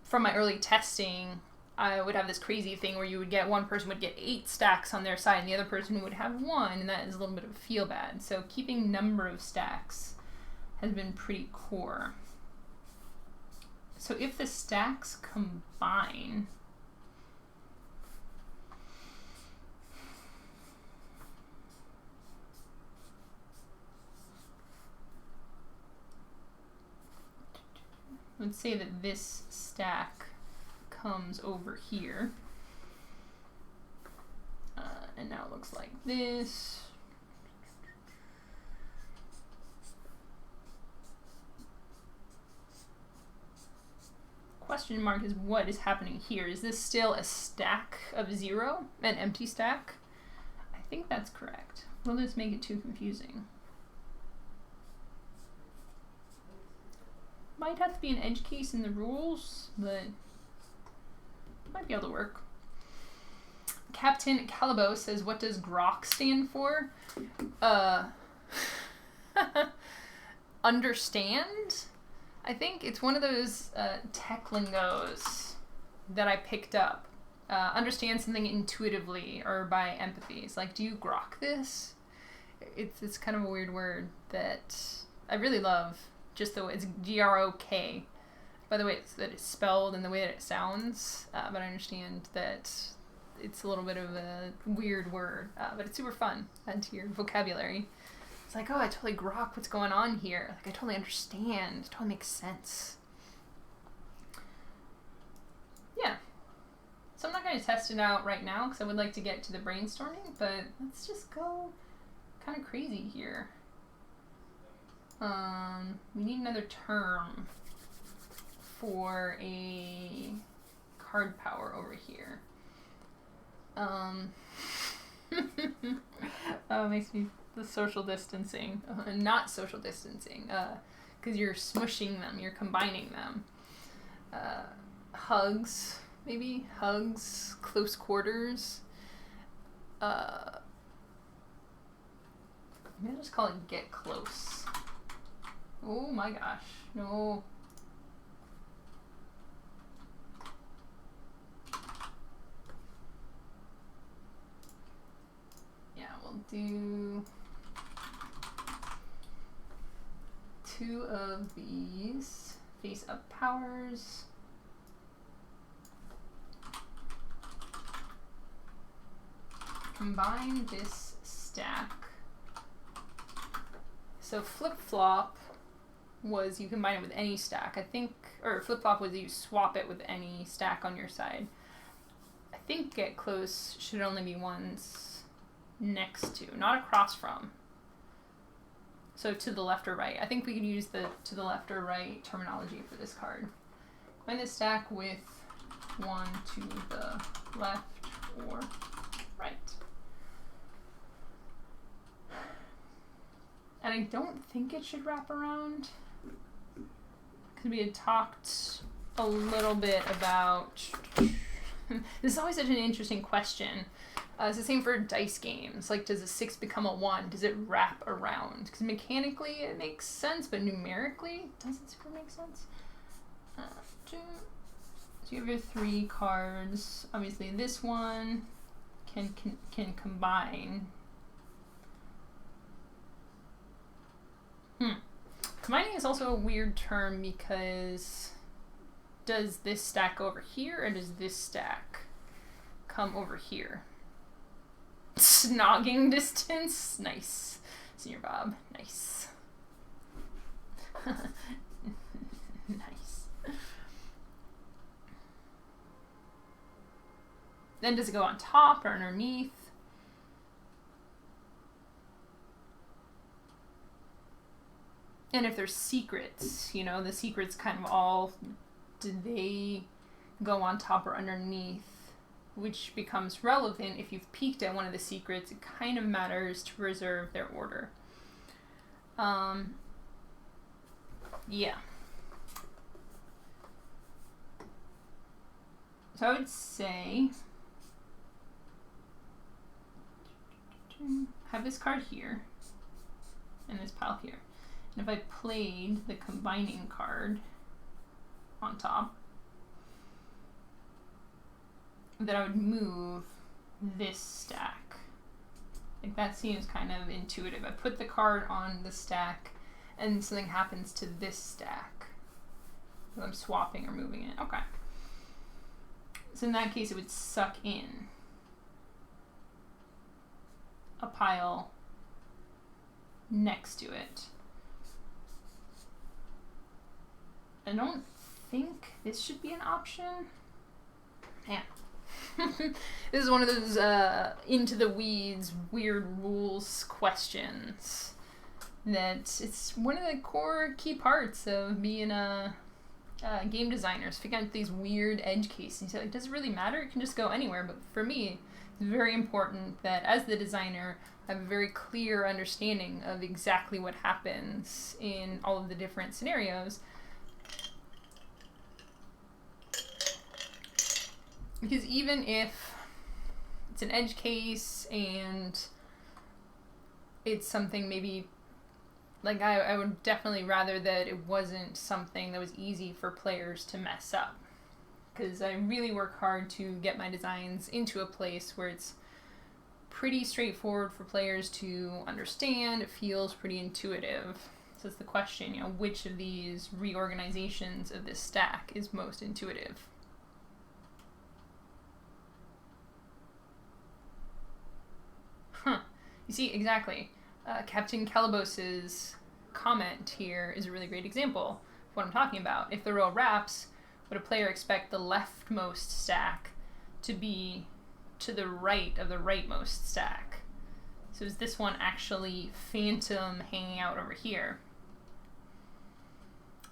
from my early testing I would have this crazy thing where you would get, one person would get 8 stacks on their side and the other person would have 1, and that is a little bit of a feel bad. So keeping number of stacks has been pretty core. So if the stacks combine, let's say that this stack comes over here, and now it looks like this. Question mark is what is happening here. Is this still a stack of 0, an empty stack? I think that's correct. Will this make it too confusing? Might have to be an edge case in the rules, but might be able to work. Captain Calabo says, what does grok stand for? Understand? I think it's one of those tech lingos that I picked up. Understand something intuitively or by empathy. It's like, do you grok this? It's kind of a weird word that I really love. Just the way it's G-R-O-K. By the way that it's spelled and the way that it sounds, but I understand that it's a little bit of a weird word, but it's super fun. Add to your vocabulary. It's like, oh, I totally grok what's going on here. Like, I totally understand. It totally makes sense. Yeah. So I'm not going to test it out right now because I would like to get to the brainstorming, but let's just go kind of crazy here. We need another term for a card power over here. It makes me the social distancing, not social distancing, because you're smushing them, you're combining them. Hugs, maybe hugs, close quarters. Maybe I'll just call it get close. Oh my gosh, no. do 2 of these face up powers. Combine this stack. So flip-flop was you combine it with any stack. I think, or flip-flop was you swap it with any stack on your side. I think get close should only be ones next to, not across from. So to the left or right. I think we can use the to the left or right terminology for this card. Combine this stack with one to the left or right. And I don't think it should wrap around, because we had talked a little bit about, this is always such an interesting question. It's the same for dice games. Like, does a 6 become a 1? Does it wrap around? Because mechanically it makes sense, but numerically, does it super make sense? So you have your 3 cards. Obviously this one can combine. Combining is also a weird term, because does this stack go over here, or does this stack come over here? Snogging distance? Nice. Senior Bob. Nice. Nice. Then does it go on top or underneath? And if there's secrets, you know, the secrets kind of all, do they go on top or underneath? Which becomes relevant if you've peeked at one of the secrets. It kind of matters to preserve their order. Yeah. So I would say, have this card here, and this pile here. And if I played the combining card on top, then I would move this stack. Like, that seems kind of intuitive. I put the card on the stack and something happens to this stack. I'm swapping or moving it. Okay. So in that case, it would suck in a pile next to it. I don't think this should be an option. Man. This is one of those into the weeds, weird rules questions that it's one of the core key parts of being a game designer, is figuring out these weird edge cases. Like, does it really matter? It can just go anywhere. But for me, it's very important that as the designer, I have a very clear understanding of exactly what happens in all of the different scenarios. Because even if it's an edge case and it's something maybe, like, I would definitely rather that it wasn't something that was easy for players to mess up. Because I really work hard to get my designs into a place where it's pretty straightforward for players to understand. It feels pretty intuitive. So it's the question, you know, which of these reorganizations of this stack is most intuitive? You see, exactly. Captain Calabos's comment here is a really great example of what I'm talking about. If the row wraps, would a player expect the leftmost stack to be to the right of the rightmost stack? So is this one actually phantom hanging out over here?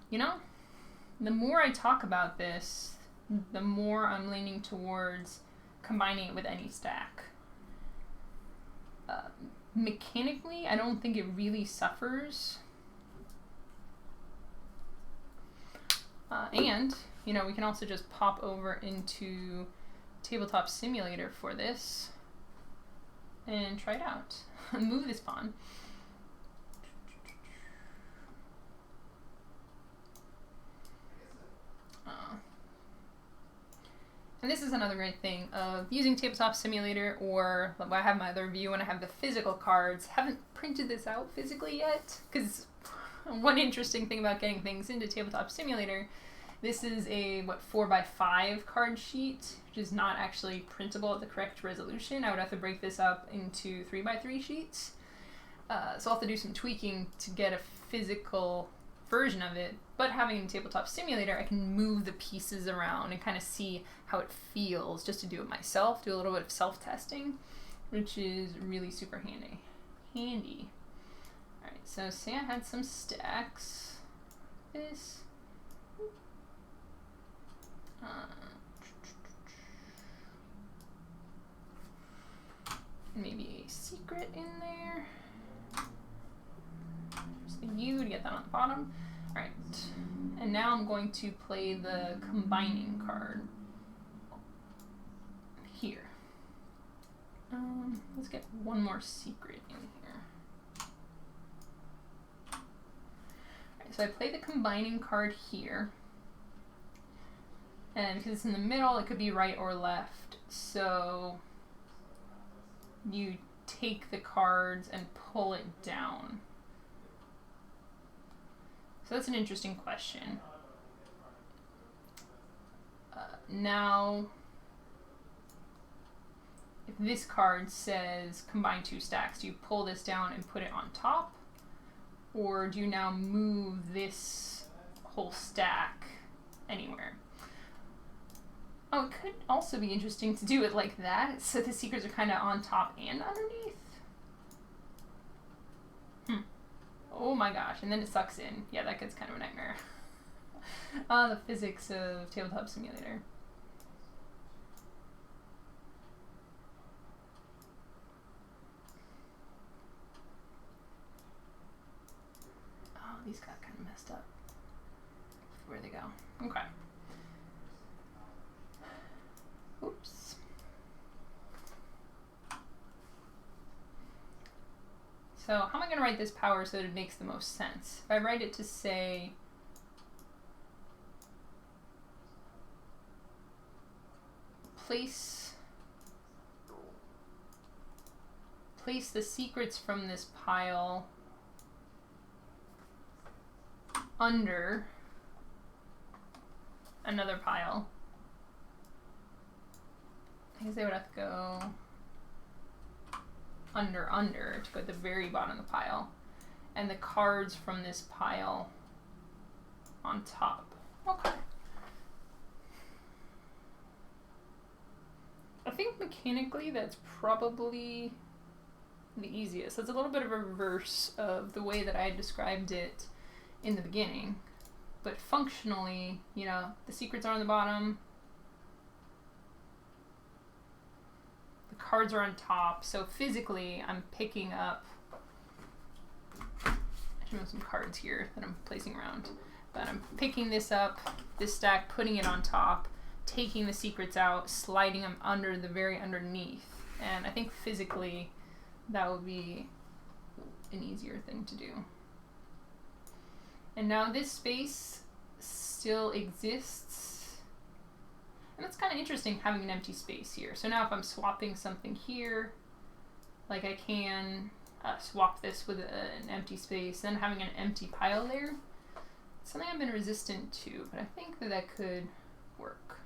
You know, the more I talk about this, the more I'm leaning towards combining it with any stack. Mechanically, I don't think it really suffers. And, you know, we can also just pop over into Tabletop Simulator for this and try it out. Move this pawn. And this is another great thing of using Tabletop Simulator, or I have my other view and I have the physical cards. Haven't printed this out physically yet, because one interesting thing about getting things into Tabletop Simulator, this is a 4x5 card sheet, which is not actually printable at the correct resolution. I would have to break this up into 3x3 sheets. So I'll have to do some tweaking to get a physical version of it, but having a Tabletop Simulator, I can move the pieces around and kind of see how it feels just to do it myself, do a little bit of self-testing, which is really super handy. Alright, so say I had some stacks. This. Maybe a secret in there. Just the U to get that on the bottom. Alright, and now I'm going to play the combining card here. Let's get one more secret in here. Alright, so I play the combining card here. And because it's in the middle, it could be right or left. So you take the cards and pull it down. So that's an interesting question. Now, if this card says combine 2 stacks, do you pull this down and put it on top? Or do you now move this whole stack anywhere? Oh, it could also be interesting to do it like that, so the secrets are kind of on top and underneath. Oh my gosh, and then it sucks in. Yeah, that gets kind of a nightmare. The physics of Tabletop Simulator. Oh, these got kind of messed up. Where'd they go? Okay. Oops. So how am I going to write this power so that it makes the most sense? If I write it to say place the secrets from this pile under another pile. I guess they would have to go under to go at the very bottom of the pile, and the cards from this pile on top. Okay. I think mechanically that's probably the easiest. That's a little bit of a reverse of the way that I had described it in the beginning, but functionally, you know, the secrets are on the bottom, the cards are on top, so physically I'm picking up, I should have some cards here that I'm placing around, but I'm picking this up, this stack, putting it on top, taking the secrets out, sliding them under the very underneath, and I think physically that would be an easier thing to do. And now this space still exists, and that's kind of interesting having an empty space here. So now if I'm swapping something here, like I can swap this with an empty space, then having an empty pile there, it's something I've been resistant to, but I think that that could work.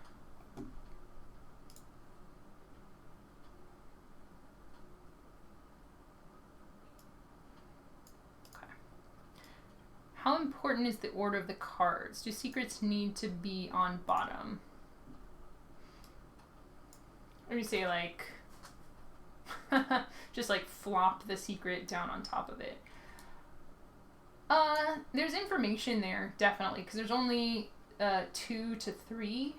How important is the order of the cards? Do secrets need to be on bottom? Or you say like, just like flop the secret down on top of it. There's information there, definitely, because there's only 2 to 3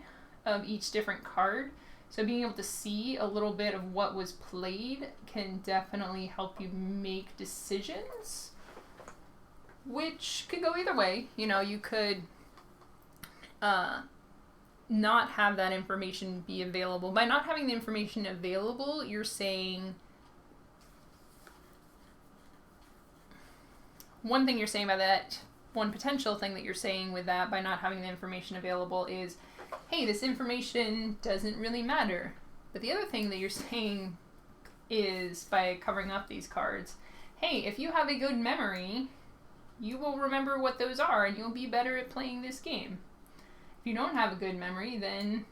of each different card. So being able to see a little bit of what was played can definitely help you make decisions, which could go either way. You know, you could not have that information be available. By not having the information available, you're saying, one thing you're saying by that, one potential thing that you're saying with that by not having the information available is hey, this information doesn't really matter. But the other thing that you're saying is, by covering up these cards, hey, if you have a good memory, you will remember what those are and you'll be better at playing this game. If you don't have a good memory, then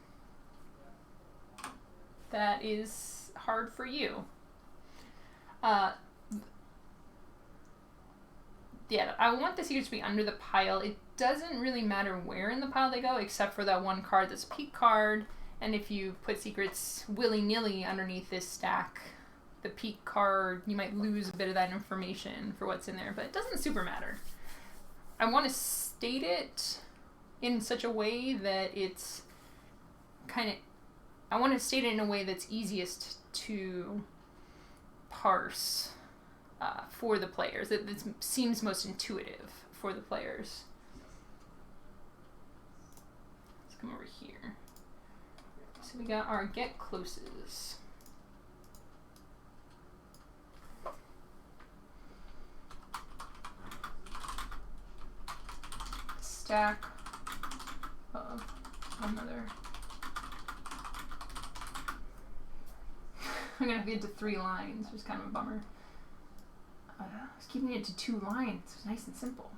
that is hard for you. Yeah, I want the secrets to be under the pile. It doesn't really matter where in the pile they go, except for that one card that's a peak card. And if you put secrets willy-nilly underneath this stack, the peak card, you might lose a bit of that information for what's in there, but it doesn't super matter. I want to state it in such a way that it's I want to state it in a way that's easiest to parse for the players. It seems most intuitive for the players. Let's come over here. So we got our get closes. Stack of another. I'm gonna have to get to 3 lines, which is kind of a bummer. I was keeping it to 2 lines. It's nice and simple.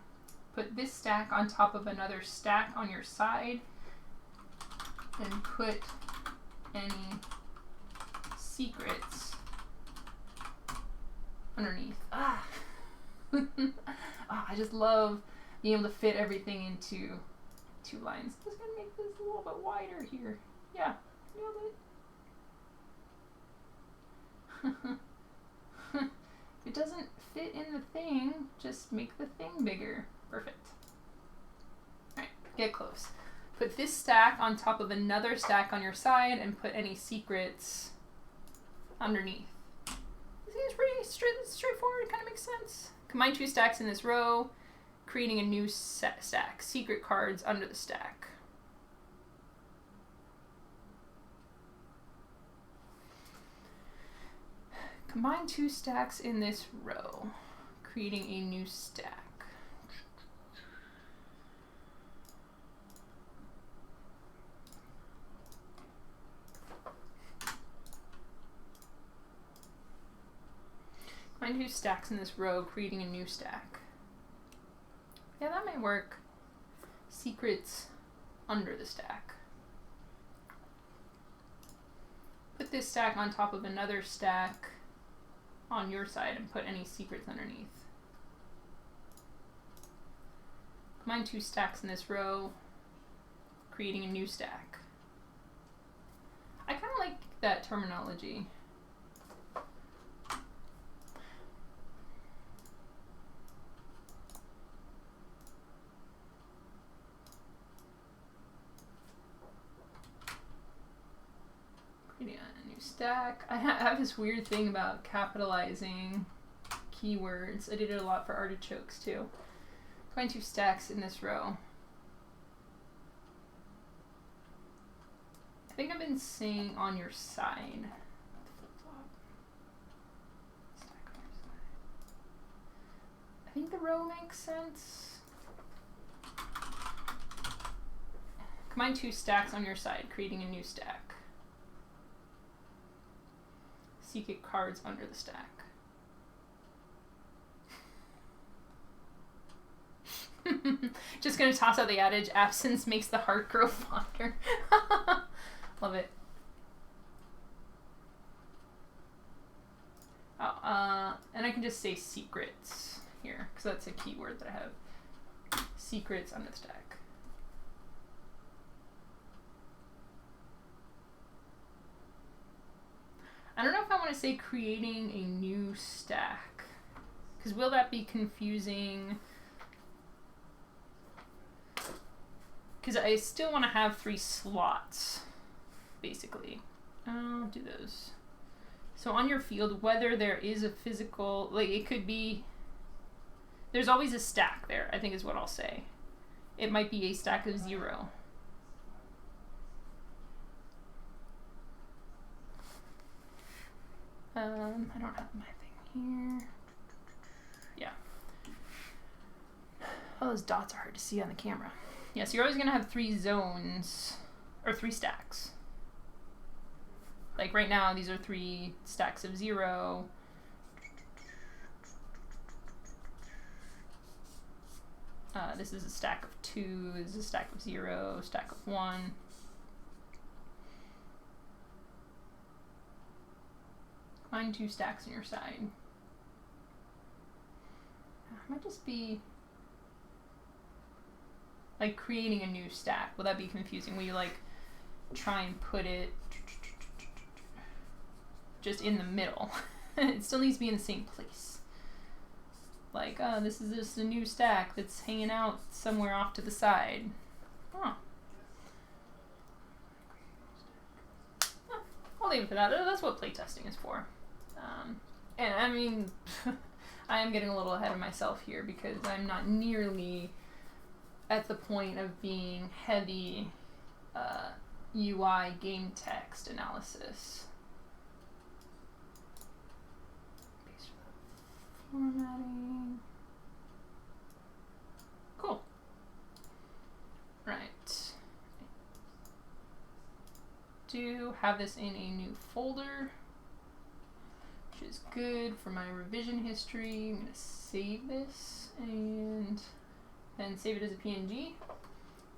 Put this stack on top of another stack on your side, and put any secrets underneath. I just love being able to fit everything into 2 lines. Just gonna make this a little bit wider here. Yeah, nailed it. If it doesn't fit in the thing, just make the thing bigger. Perfect. Alright, get close. Put this stack on top of another stack on your side and put any secrets underneath. This is pretty straightforward, kind of makes sense. Combine 2 stacks in this row, creating a new stack. Secret cards under the stack. Combine 2 stacks in this row, creating a new stack. Combine 2 stacks in this row, creating a new stack. Yeah, that might work. Secrets under the stack. Put this stack on top of another stack on your side and put any secrets underneath. Combine 2 stacks in this row, creating a new stack. I kind of like that terminology. Stack. I have this weird thing about capitalizing keywords. I did it a lot for artichokes too. Combine 2 stacks in this row. I think I've been saying on your side. Stack on your side. I think the row makes sense. Combine 2 stacks on your side, creating a new stack. Secret cards under the stack. Just gonna toss out the adage, absence makes the heart grow fonder. Love it. Oh, and I can just say secrets here, because that's a keyword that I have. Secrets under the stack. I don't know if I want to say creating a new stack, because will that be confusing? Because I still want to have 3 slots, basically. I'll do those. So on your field, whether there is a physical, like it could be, there's always a stack there, I think is what I'll say. It might be a stack of 0. I don't have my thing here. Yeah. Oh, those dots are hard to see on the camera. Yeah, so you're always going to have 3 zones or 3 stacks. Like right now, these are 3 stacks of 0. This is a stack of 2, this is a stack of 0, stack of 1. Find 2 stacks on your side. It might just be like creating a new stack. Will that be confusing? Will you like try and put it just in the middle? It still needs to be in the same place. Like, this is just a new stack that's hanging out somewhere off to the side. Huh. I'll leave it for that. That's what playtesting is for. And I mean, I am getting a little ahead of myself here because I'm not nearly at the point of being heavy UI game text analysis. Formatting. Cool. Right. Do have this in a new folder, which is good for my revision history. I'm going to save this and then save it as a PNG,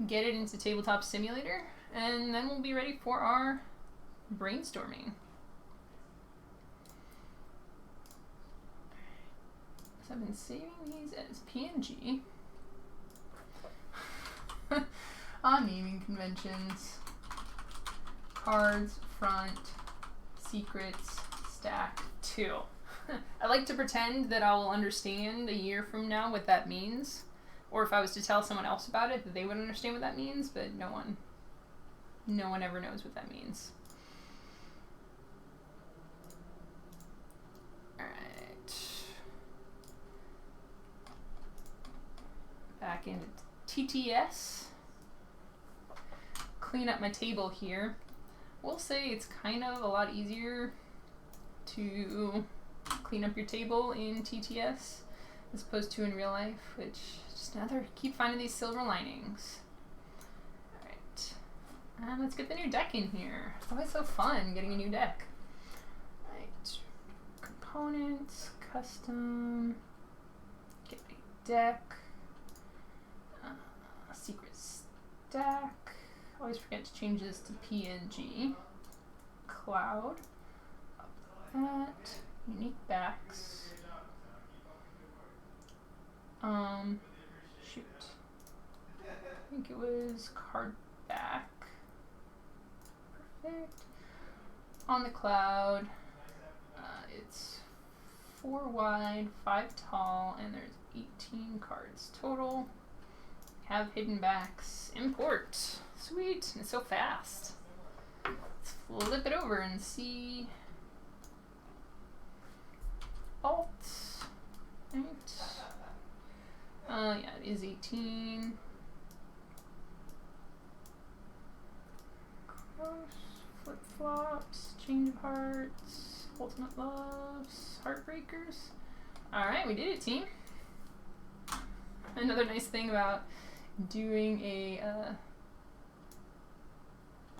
get it into Tabletop Simulator, and then we'll be ready for our brainstorming. So I've been saving these as PNG on naming conventions. Cards, front, secrets, stack 2. I like to pretend that I will understand a year from now what that means. Or if I was to tell someone else about it, that they would understand what that means, but no one ever knows what that means. Alright. Back into TTS. Clean up my table here. We'll say it's kind of a lot easier to clean up your table in TTS as opposed to in real life, which just another, keep finding these silver linings. Alright, and let's get the new deck in here. It's always so fun getting a new deck. Alright, components, custom, get a deck, secret stack. Always forget to change this to PNG. Cloud. Up that. Unique backs. Shoot. I think it was card back. Perfect. On the cloud, it's 4 wide, 5 tall, and there's 18 cards total. Have hidden backs. Import. Sweet. It's so fast. Let's flip it over and see. Alt. Right. Yeah, it is 18. Cross. Flip flops. Change of hearts. Ultimate loves. Heartbreakers. Alright, we did it, team. Another nice thing about doing a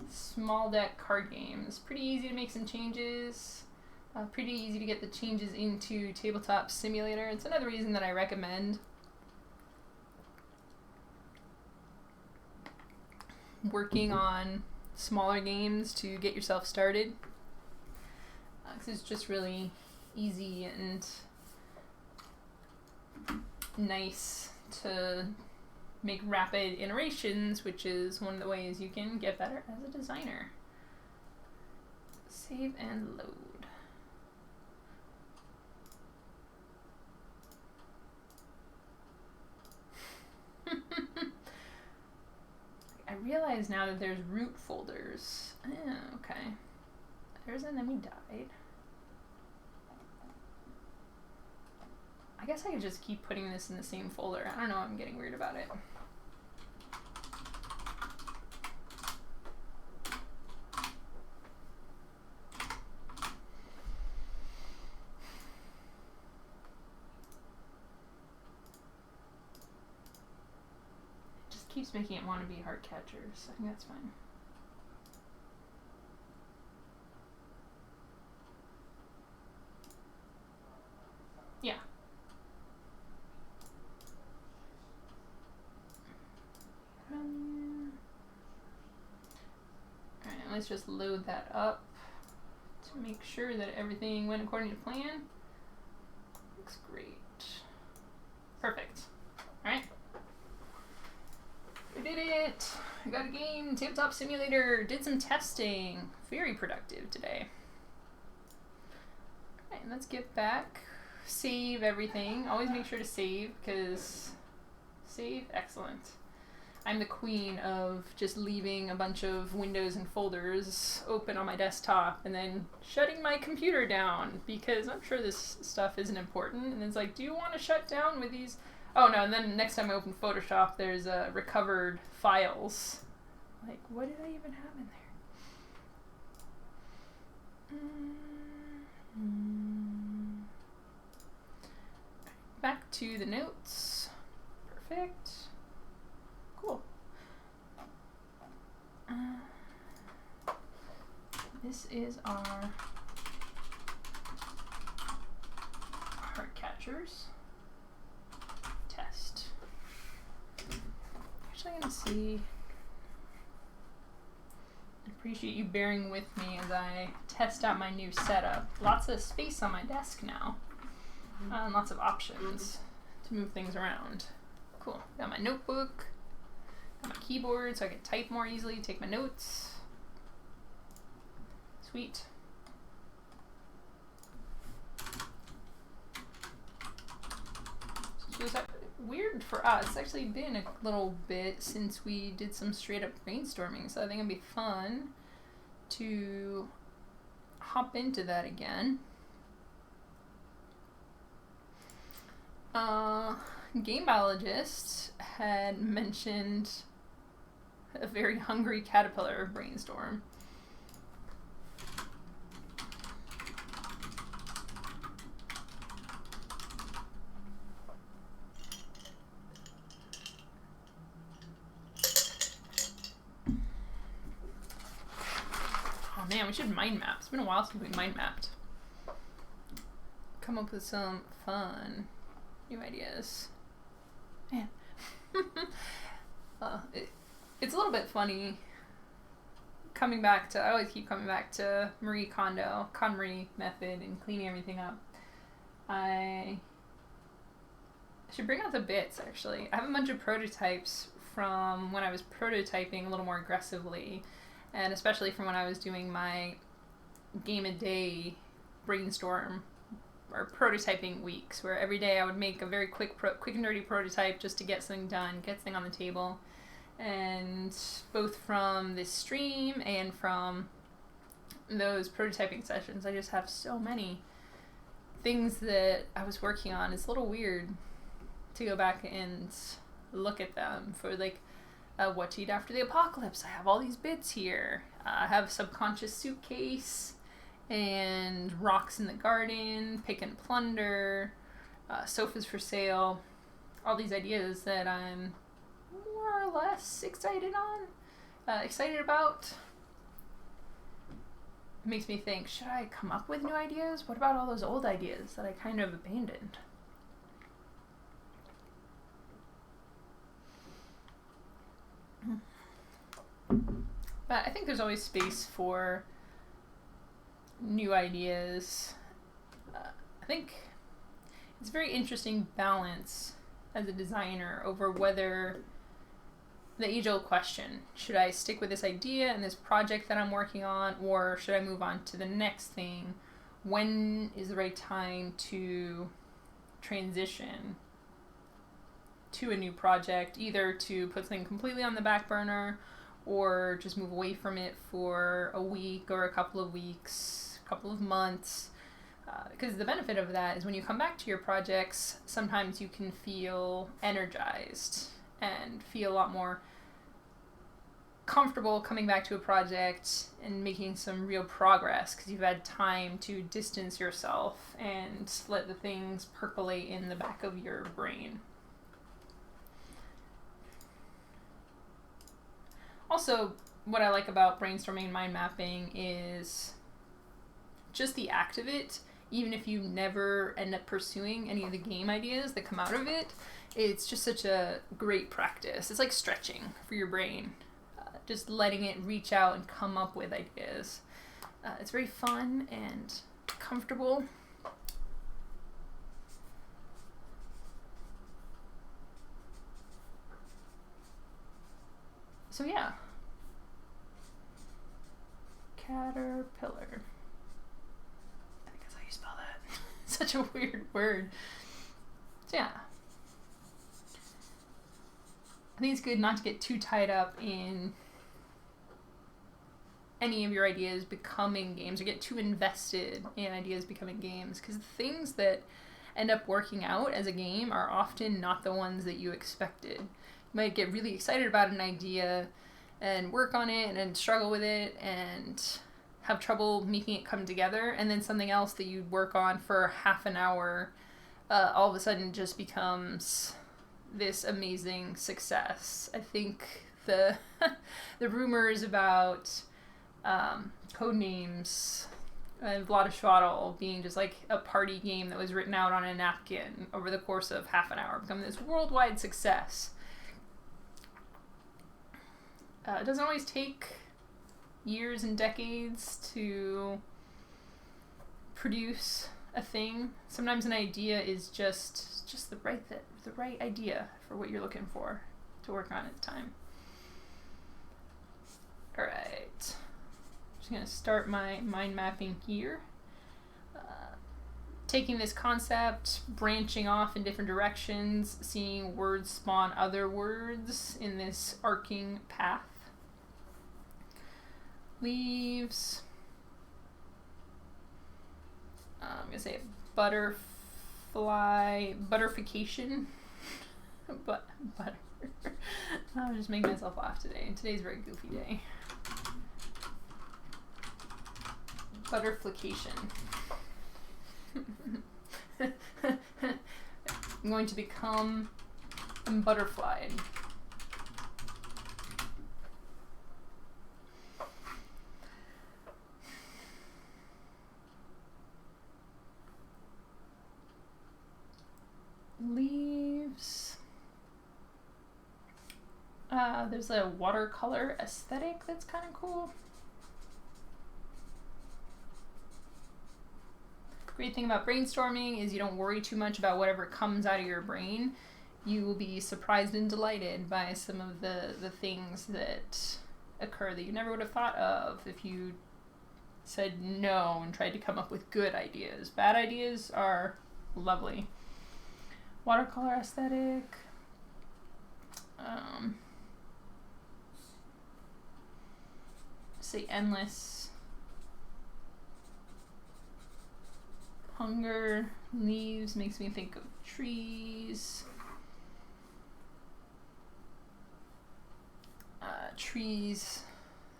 small deck card game is pretty easy to make some changes, pretty easy to get the changes into Tabletop Simulator. It's another reason that I recommend working on smaller games to get yourself started, because it's just really easy and nice to make rapid iterations, which is one of the ways you can get better as a designer. Save and load. I realize now that there's root folders. Oh, okay. There's and then we died. I guess I could just keep putting this in the same folder. I don't know, I'm getting weird about it. It just keeps making it want to be heart catchers. I think that's fine. let's just load that up to make sure that everything went according to plan. Looks great. Perfect. Alright. We did it! I got a game, Tabletop Simulator, did some testing. Very productive today. Alright, let's get back. Save everything. Always make sure to save, because save, excellent. I'm the queen of just leaving a bunch of windows and folders open on my desktop and then shutting my computer down because I'm sure this stuff isn't important. And it's like, do you want to shut down with these? Oh no, and then next time I open Photoshop, there's recovered files. Like, what did I even have in there? Back to the notes. Perfect. Cool. This is our heart catchers test. Actually, I'm gonna see. I appreciate you bearing with me as I test out my new setup. Lots of space on my desk now, and lots of options to move things around. Cool. Got my notebook. Got my keyboard so I can type more easily, take my notes. Sweet. So is that weird for us? It's actually been a little bit since we did some straight up brainstorming, so I think it'd be fun to hop into that again. Game Biologist had mentioned a very hungry caterpillar brainstorm. Oh man, we should mind map. It's been a while since we mind mapped. Come up with some fun new ideas. Man. It's a little bit funny coming back to, I always keep coming back to Marie Kondo, KonMari method and cleaning everything up. I should bring out the bits actually. I have a bunch of prototypes from when I was prototyping a little more aggressively, and especially from when I was doing my game a day brainstorm or prototyping weeks, where every day I would make a very quick and dirty prototype just to get something done, get something on the table. And both from this stream and from those prototyping sessions, I just have so many things that I was working on. It's a little weird to go back and look at them for like what to eat after the apocalypse. I have all these bits here. I have subconscious suitcase and rocks in the garden, pick and plunder, sofas for sale, all these ideas that I'm more or less excited about. It makes me think, should I come up with new ideas? What about all those old ideas that I kind of abandoned? But I think there's always space for new ideas. I think it's a very interesting balance as a designer over whether the age-old question, should I stick with this idea and this project that I'm working on, or should I move on to the next thing? When is the right time to transition to a new project, either to put something completely on the back burner or just move away from it for a week or a couple of weeks, a couple of months? Because the benefit of that is when you come back to your projects, sometimes you can feel energized and feel a lot more comfortable coming back to a project and making some real progress because you've had time to distance yourself and let the things percolate in the back of your brain. Also, what I like about brainstorming and mind mapping is just the act of it. Even if you never end up pursuing any of the game ideas that come out of it, it's just such a great practice. It's like stretching for your brain. just letting it reach out and come up with ideas. It's very fun and comfortable. So yeah. Caterpillar. I think that's how you spell that. Such a weird word. So yeah. I think it's good not to get too tied up in any of your ideas becoming games or get too invested in ideas becoming games, because the things that end up working out as a game are often not the ones that you expected. You might get really excited about an idea and work on it and struggle with it and have trouble making it come together, and then something else that you'd work on for half an hour all of a sudden just becomes this amazing success. I think the the rumors about Codenames and Vladaschwaddle being just like a party game that was written out on a napkin over the course of half an hour become this worldwide success. It doesn't always take years and decades to produce a thing. Sometimes an idea is just the right idea for what you're looking for to work on at the time. All right, just gonna start my mind mapping here. Taking this concept, branching off in different directions, seeing words spawn other words in this arcing path. Leaves. I'm going to say butterfication. Butter. I'm just making myself laugh today. Today's a very goofy day. Butterflication. I'm going to become butterflied. Leaves. There's a watercolor aesthetic that's kind of cool. Great thing about brainstorming is you don't worry too much about whatever comes out of your brain. You will be surprised and delighted by some of the things that occur that you never would have thought of if you said no and tried to come up with good ideas. Bad ideas are lovely. Watercolor aesthetic. Say endless. Hunger. Leaves makes me think of trees. Trees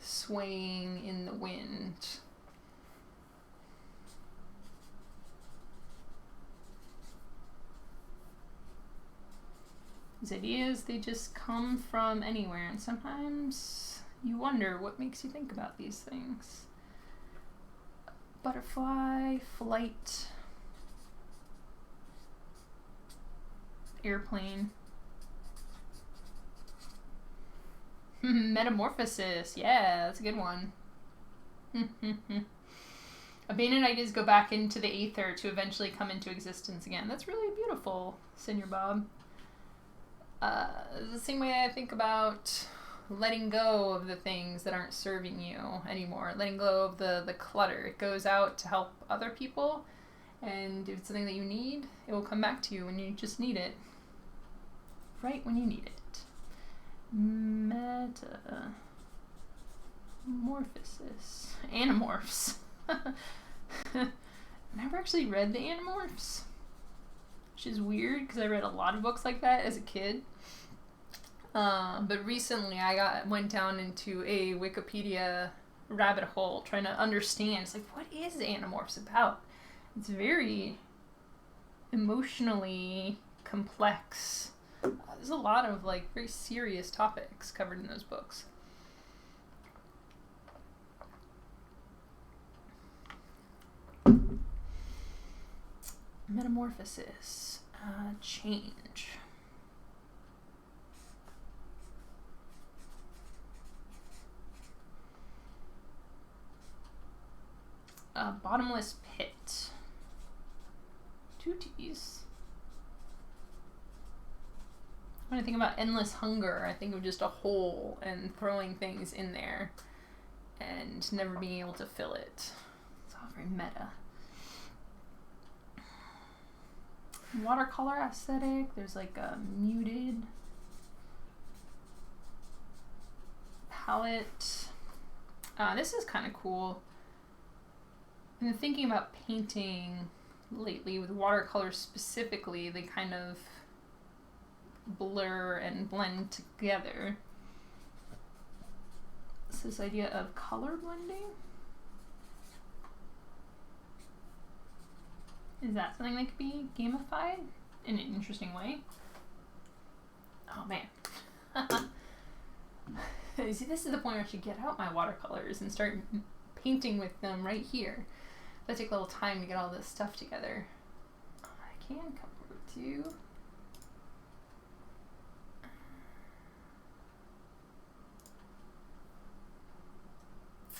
swaying in the wind. These ideas, they just come from anywhere, and sometimes you wonder what makes you think about these things. Butterfly, flight, airplane. Metamorphosis, yeah, that's a good one. Abandoned ideas go back into the aether to eventually come into existence again. That's really beautiful, Senior Bob. The same way I think about letting go of the things that aren't serving you anymore. Letting go of the clutter. It goes out to help other people, and if it's something that you need, it will come back to you when you just need it. Right when you need it. Metamorphosis. Animorphs. Never actually read the Animorphs, which is weird because I read a lot of books like that as a kid. But recently I went down into a Wikipedia rabbit hole trying to understand. It's like, what is Animorphs about? It's very emotionally complex. There's a lot of like very serious topics covered in those books. Metamorphosis. Change. Bottomless Pit. 2 T's. When I think about endless hunger, I think of just a hole and throwing things in there and never being able to fill it. It's all very meta. Watercolor aesthetic. There's like a muted palette. This is kind of cool. I've been thinking about painting lately with watercolors specifically. They kind of blur and blend together. It's this idea of color blending. Is that something that could be gamified in an interesting way? Oh man. See, this is the point where I should get out my watercolors and start painting with them right here. It'll take a little time to get all this stuff together. I can come over to...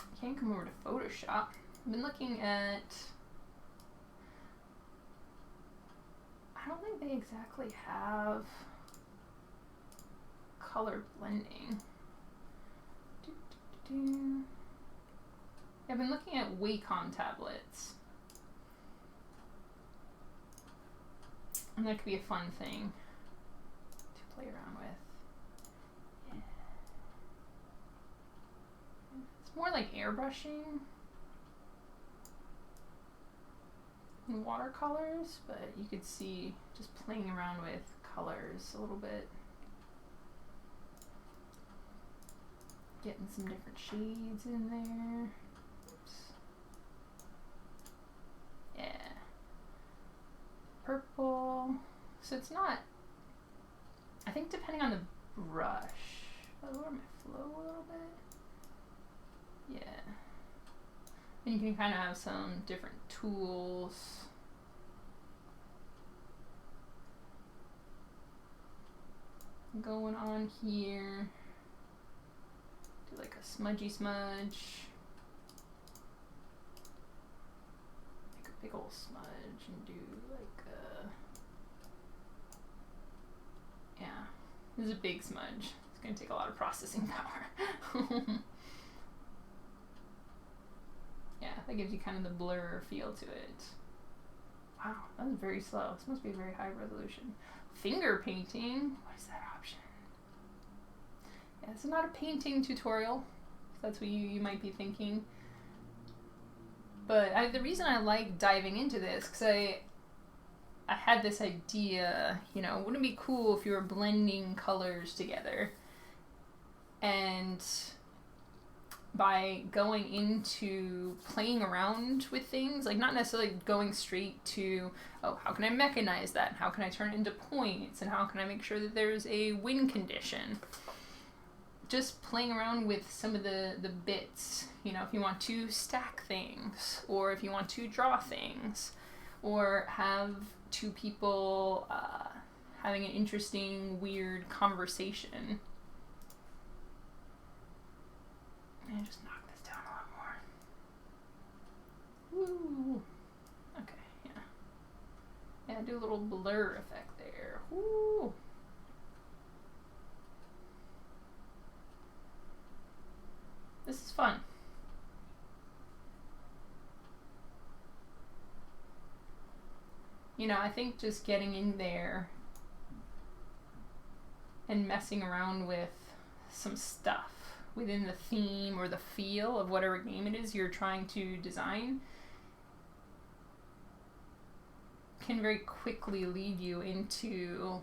I can come over to Photoshop. I've been looking at... I don't think they exactly have color blending. I've been looking at Wacom tablets. And that could be a fun thing to play around with. Yeah. It's more like airbrushing and watercolors, but you could see just playing around with colors a little bit. Getting some different shades in there. Oops. Yeah. Purple. So it's not, I think depending on the brush. I'll lower my flow a little bit. Yeah. And you can kind of have some different tools. Going on here. Do like a smudgy smudge. Make a big old smudge and do like a... Yeah, this is a big smudge. It's going to take a lot of processing power. Yeah, that gives you kind of the blur feel to it. Wow, that was very slow. This must be very high resolution. Finger painting. What is that option? Yeah, this is not a painting tutorial. If that's what you might be thinking. But the reason I like diving into this, because I had this idea, you know, wouldn't it be cool if you were blending colors together? And by going into playing around with things, like not necessarily going straight to, oh, how can I mechanize that? How can I turn it into points? And how can I make sure that there's a win condition? Just playing around with some of the bits, you know, if you want to stack things, or if you want to draw things, or have two people having an interesting, weird conversation. And just knock this down a lot more. Woo! Okay, yeah. Yeah, do a little blur effect there. Woo! This is fun. You know, I think just getting in there and messing around with some stuff within the theme or the feel of whatever game it is you're trying to design can very quickly lead you into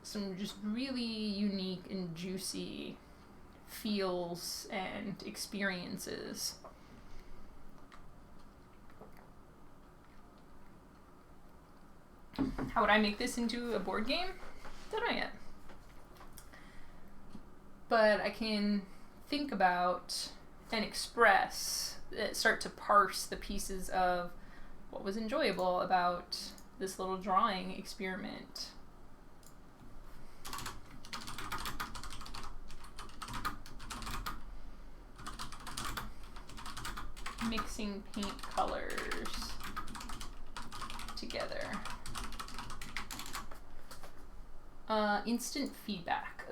some just really unique and juicy feels and experiences. How would I make this into a board game? Don't know yet. But I can think about and express, start to parse the pieces of what was enjoyable about this little drawing experiment. mixing paint colors together. Instant feedback.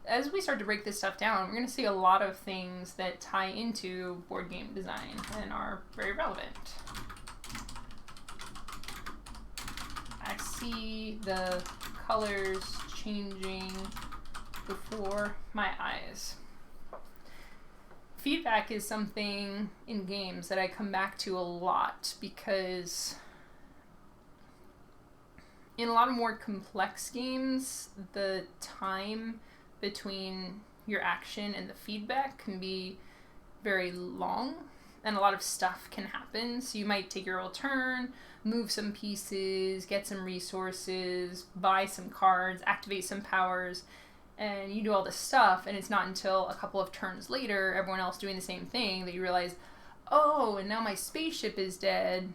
As we start to break this stuff down, we're going to see a lot of things that tie into board game design and are very relevant. I see the colors changing before my eyes. Feedback is something in games that I come back to a lot because in a lot of more complex games, the time between your action and the feedback can be very long, and a lot of stuff can happen. So you might take your whole turn, move some pieces, get some resources, buy some cards, activate some powers, and you do all this stuff, and it's not until a couple of turns later, everyone else doing the same thing, that you realize, oh, and now my spaceship is dead.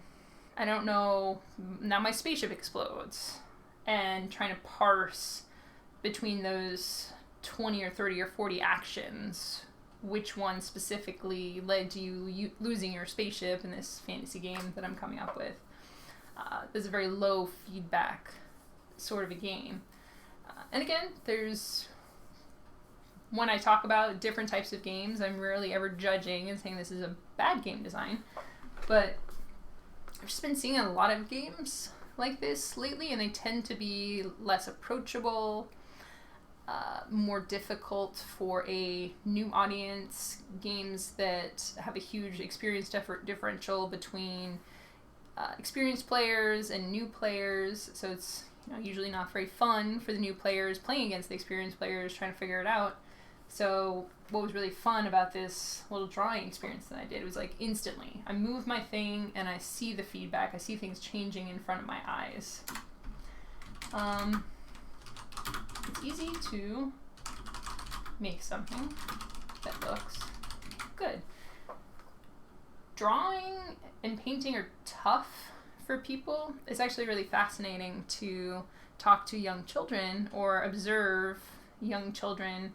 I don't know, now my spaceship explodes. And trying to parse between those 20 or 30 or 40 actions, which one specifically led to you losing your spaceship in this fantasy game that I'm coming up with. There's a very low feedback sort of a game. And again, when I talk about different types of games, I'm rarely ever judging and saying this is a bad game design, but I've just been seeing a lot of games like this lately, and they tend to be less approachable, more difficult for a new audience, games that have a huge experience differential between experienced players and new players, so it's usually not very fun for the new players playing against the experienced players trying to figure it out. So what was really fun about this little drawing experience that I did was like instantly I move my thing and I see the feedback. I see things changing in front of my eyes. It's easy to make something that looks good. Drawing and painting are tough for people. It's actually really fascinating to talk to young children or observe young children.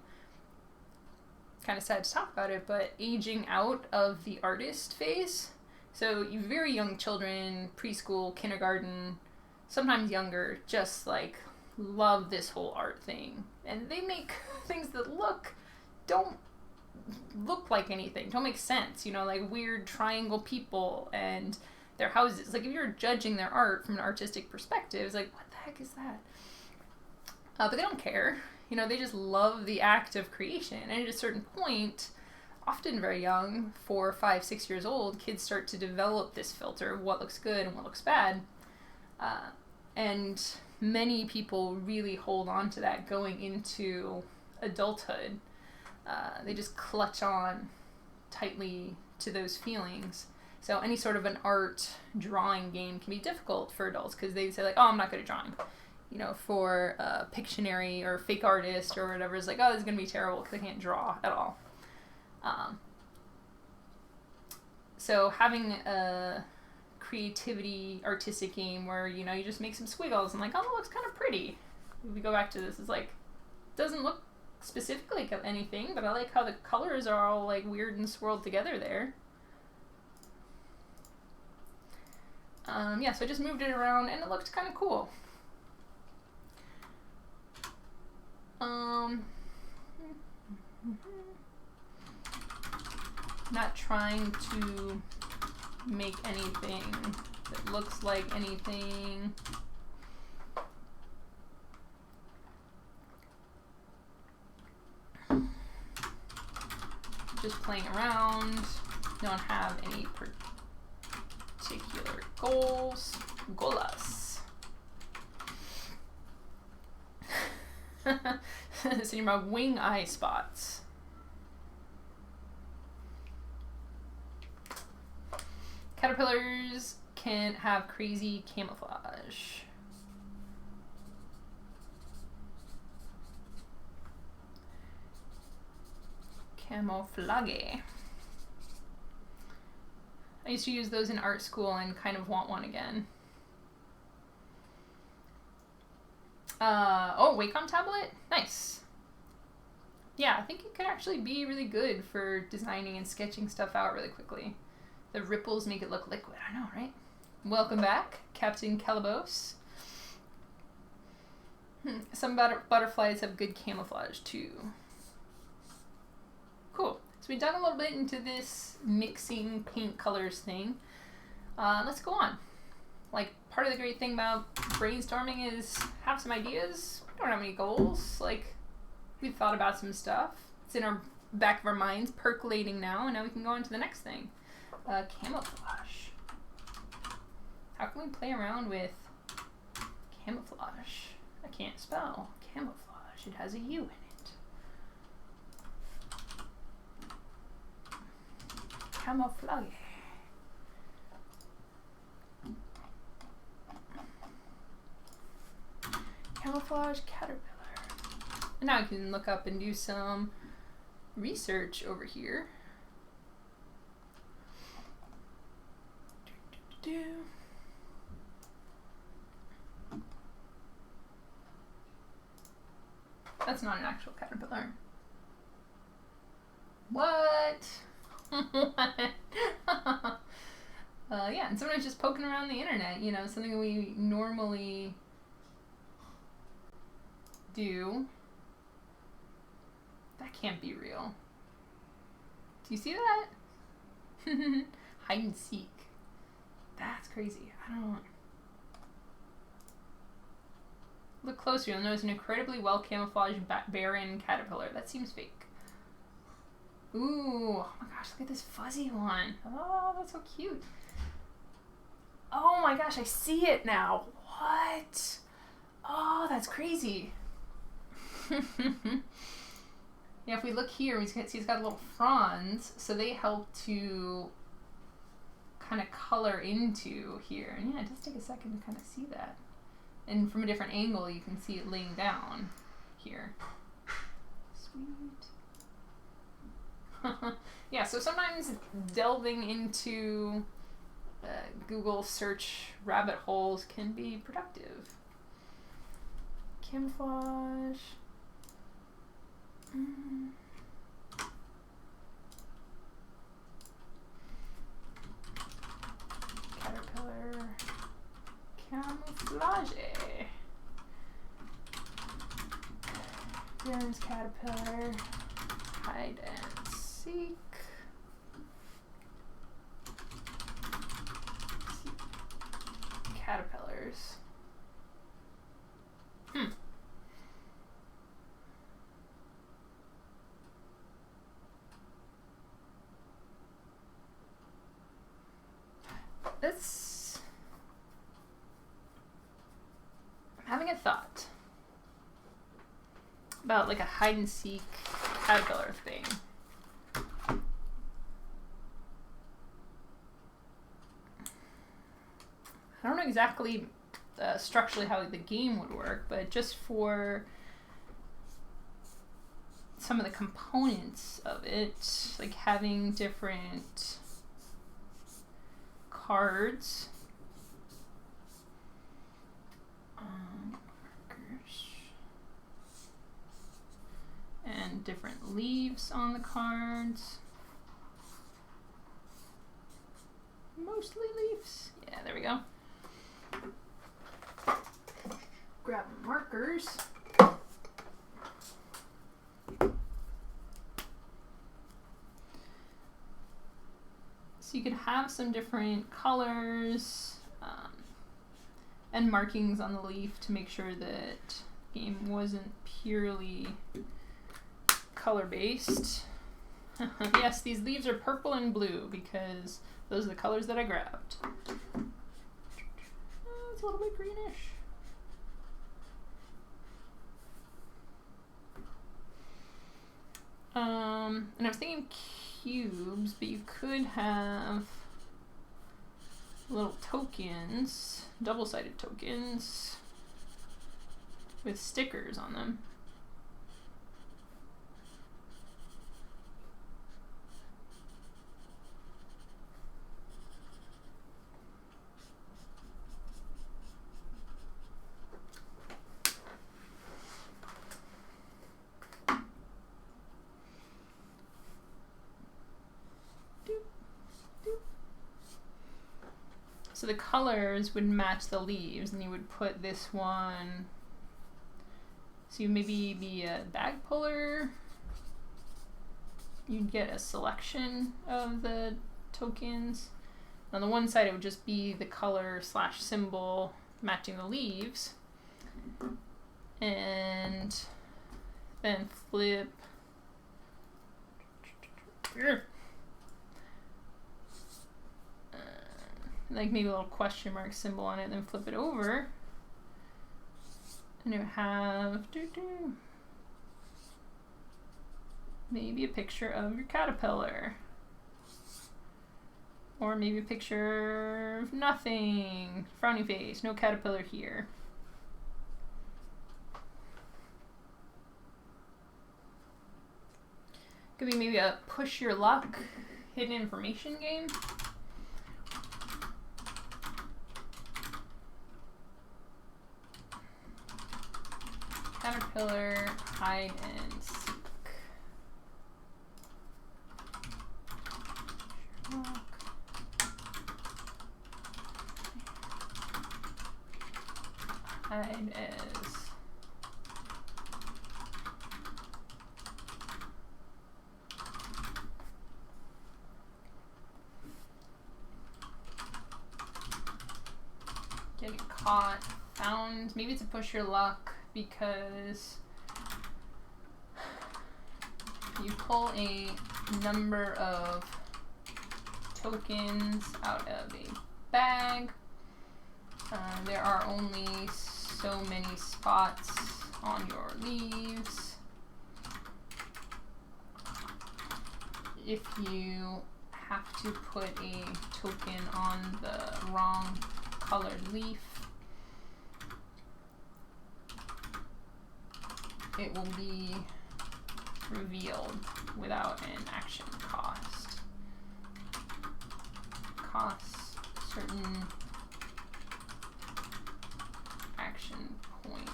Kind of sad to talk about it, but aging out of the artist phase. So you very young children, preschool, kindergarten, sometimes younger, just like love this whole art thing. And they make things that don't look like anything, don't make sense, like weird triangle people and their houses. Like if you're judging their art from an artistic perspective, it's like, what the heck is that? But they don't care. They just love the act of creation. And at a certain point, often very young, 4, 5, 6 years old, kids start to develop this filter of what looks good and what looks bad. And many people really hold on to that going into adulthood. They just clutch on ticely to those feelings. So any sort of an art drawing game can be difficult for adults because they say like, oh, I'm not good at drawing. For a Pictionary or fake artist or whatever, is like, oh, this is going to be terrible because I can't draw at all. So having a creativity artistic game where, you just make some squiggles and like, oh, it looks kind of pretty. If we go back to this, it's like, doesn't look specifically like anything, but I like how the colors are all like weird and swirled together there. So I just moved it around and it looked kind of cool. Not trying to make anything that looks like anything. Just playing around. Don't have any particular goals. Golas. So you're about wing eye spots. Caterpillars can have crazy camouflage. Camouflage. I used to use those in art school and kind of want one again. Wacom tablet? Nice. Yeah, I think it could actually be really good for designing and sketching stuff out really quickly. The ripples make it look liquid. I know, right? Welcome back, Captain Calabos. Some butterflies have good camouflage too. Cool. So we dug a little bit into this mixing paint colors thing. Let's go on. Like, part of the great thing about brainstorming is have some ideas. We don't have any goals. Like, we've thought about some stuff. It's in our back of our minds, percolating now, and now we can go on to the next thing. Camouflage. How can we play around with camouflage? I can't spell camouflage. It has a U in it. Camouflage. Camouflage caterpillar. And now I can look up and do some research over here. That's not an actual caterpillar. What? What? Yeah, and sometimes just poking around the internet, you know, something we normally do. That can't be real. Do you see that? Hide and seek. That's crazy. I don't... Look closer, you'll notice an incredibly well camouflaged barren caterpillar. That seems fake. Ooh, oh my gosh, look at this fuzzy one. Oh, that's so cute. Oh my gosh, I see it now. What? Oh, that's crazy. Yeah, if we look here, we can see it's got little fronds, so they help to kind of color into here. And yeah, it does take a second to kind of see that. And from a different angle, you can see it laying down here. Sweet. Yeah, so sometimes delving into Google search rabbit holes can be productive. Camouflage. Caterpillar. Camouflage. There's caterpillar. Hide and seek. Caterpillars. This... I'm having a thought about like a hide and seek caterpillar thing. I don't know exactly structurally how the game would work, but just for some of the components of it, like having different cards, markers, and different leaves on the cards. Mostly leaves. Yeah, there we go. Grab markers. So you could have some different colors and markings on the leaf to make sure that the game wasn't purely color-based. Yes, these leaves are purple and blue because those are the colors that I grabbed. It's a little bit greenish. And I was thinking cubes, but you could have little tokens, double-sided tokens with stickers on them. So the colors would match the leaves, and you would put this one. So you maybe be a bag puller. You'd get a selection of the tokens. On the one side, it would just be the color / symbol matching the leaves. And then flip. Like maybe a little question mark symbol on it, then flip it over. And you have maybe a picture of your caterpillar. Or maybe a picture of nothing. Frowny face, no caterpillar here. Could be maybe a push your luck hidden information game. Caterpillar hide and seek. Hide as getting caught, found. Maybe it's a push your luck because you pull a number of tokens out of a bag. There are only so many spots on your leaves. If you have to put a token on the wrong colored leaf, it will be revealed without an action cost. Costs certain action points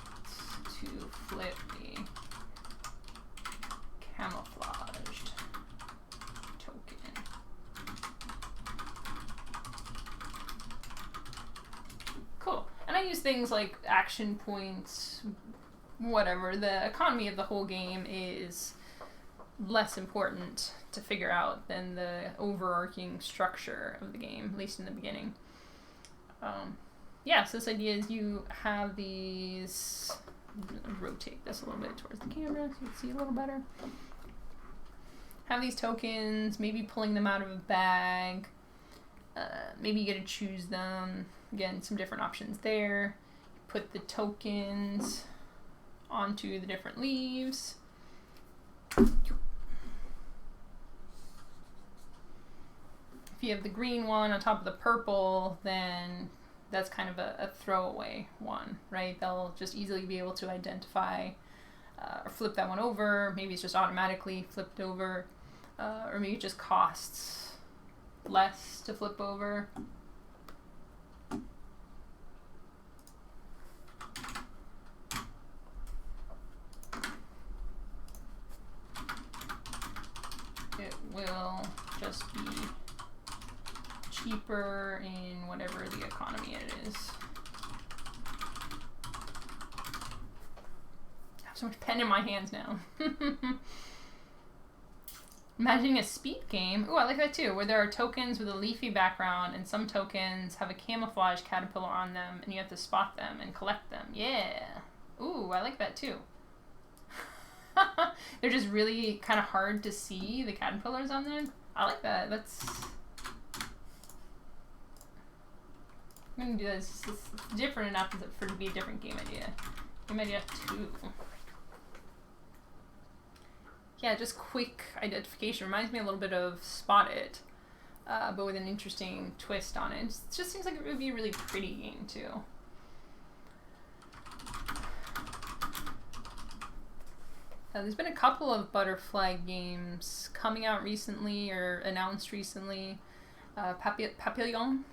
to flip a camouflaged token. Cool. And I use things like action points, whatever. The economy of the whole game is less important to figure out than the overarching structure of the game, at least in the beginning. Yeah, so this idea is you have these. I'm going to rotate this a little bit towards the camera so you can see a little better. Have these tokens, maybe pulling them out of a bag. Maybe you get to choose them. Again, some different options there. Put the tokens onto the different leaves. If you have the green one on top of the purple, then that's kind of a throwaway one, right? They'll just easily be able to identify or flip that one over. Maybe it's just automatically flipped over, or maybe it just costs less to flip over. It will just be cheaper in whatever the economy it is. I have so much pen in my hands now. Imagining a speed game. Ooh, I like that too, where there are tokens with a leafy background and some tokens have a camouflage caterpillar on them and you have to spot them and collect them. Yeah. Ooh, I like that too. They're just really kind of hard to see, the caterpillars on them. I like that. That's... I'm going to do this. It's different enough for it to be a different game idea. Game idea 2. Yeah, just quick identification. Reminds me a little bit of Spot It, but with an interesting twist on it. It just seems like it would be a really pretty game too. There's been a couple of butterfly games coming out recently or announced recently. Papillon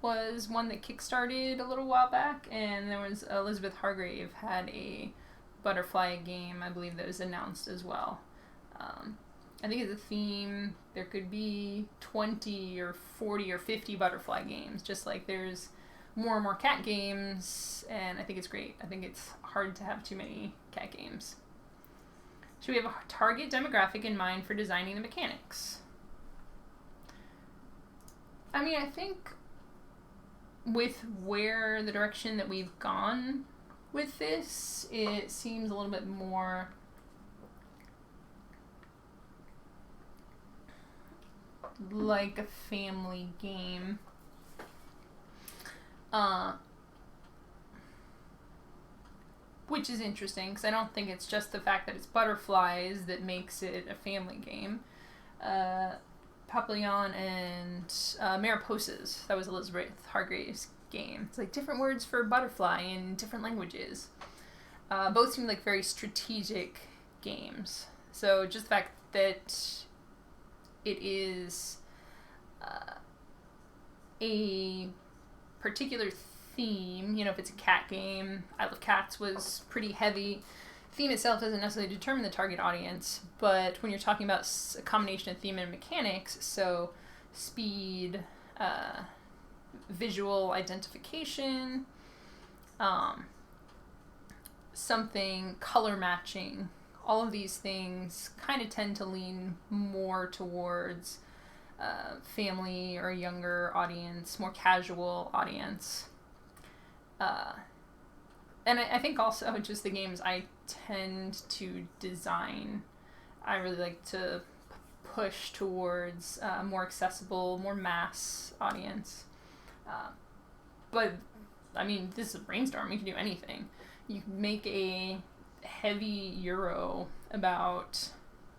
was one that kickstarted a little while back, and there was Elizabeth Hargrave had a butterfly game, I believe, that was announced as well. I think it's a theme there could be 20 or 40 or 50 butterfly games, just like there's more and more cat games, and I think it's great. I think it's hard to have too many cat games. Should we have a target demographic in mind for designing the mechanics? I mean, I think with where the direction that we've gone with this, it seems a little bit more like a family game. Which is interesting, because I don't think it's just the fact that it's butterflies that makes it a family game. Papillon and Mariposas, that was Elizabeth Hargrave's game. It's like different words for butterfly in different languages. Both seem like very strategic games. So just the fact that it is a particular theme, you know, if it's a cat game, I Love Cats was pretty heavy. Theme itself doesn't necessarily determine the target audience, but when you're talking about a combination of theme and mechanics, so speed, visual identification, something, color matching, all of these things kind of tend to lean more towards family or younger audience, more casual audience. And I think also just the games I tend to design, I really like to push towards more accessible, more mass audience. But, I mean, this is a brainstorm. We can do anything. You can make a heavy Euro about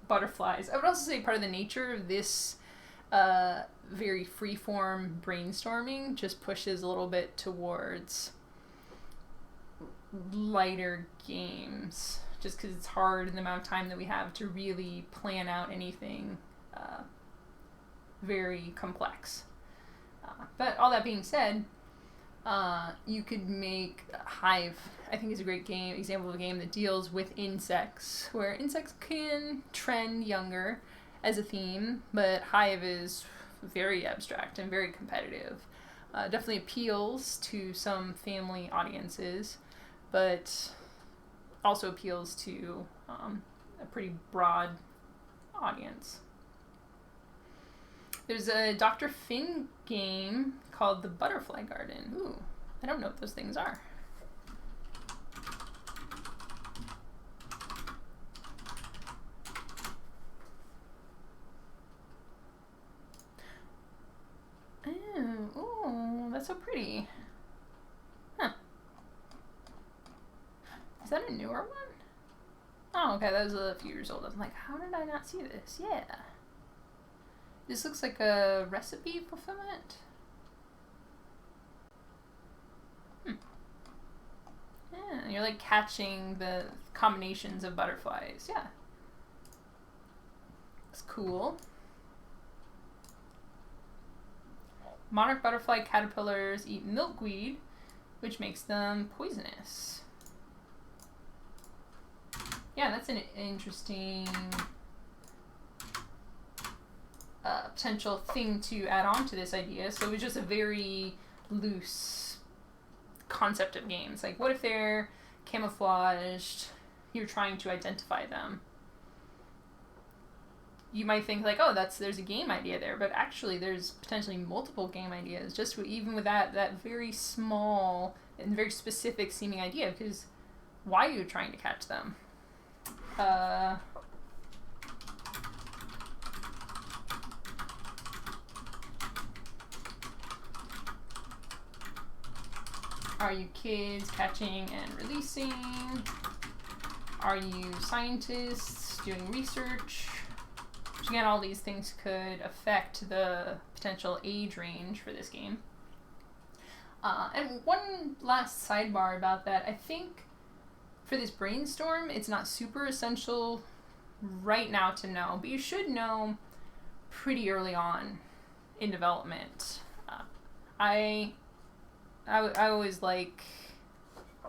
butterflies. I would also say part of the nature of this very freeform brainstorming just pushes a little bit towards lighter games, just because it's hard in the amount of time that we have to really plan out anything very complex. But all that being said, you could make Hive, I think, is a great example of a game that deals with insects, where insects can trend younger as a theme, but Hive is very abstract and very competitive. Definitely appeals to some family audiences, but also appeals to a pretty broad audience. There's a Dr. Finn game called The Butterfly Garden. Ooh, I don't know what those things are. Oh, that's so pretty. Huh. Is that a newer one? Oh, okay, that was a few years old. I'm like, how did I not see this? Yeah. This looks like a recipe fulfillment. Yeah, you're like catching the combinations of butterflies. Yeah. It's cool. Monarch butterfly caterpillars eat milkweed, which makes them poisonous. Yeah, that's an interesting potential thing to add on to this idea. So it was just a very loose concept of games. Like, what if they're camouflaged? You're trying to identify them. You might think like, oh, there's a game idea there, but actually there's potentially multiple game ideas, just even with that very small and very specific seeming idea, because why are you trying to catch them? Are you kids catching and releasing? Are you scientists doing research? Which again, all these things could affect the potential age range for this game. And one last sidebar about that, I think for this brainstorm, it's not super essential right now to know, but you should know pretty early on in development. I always like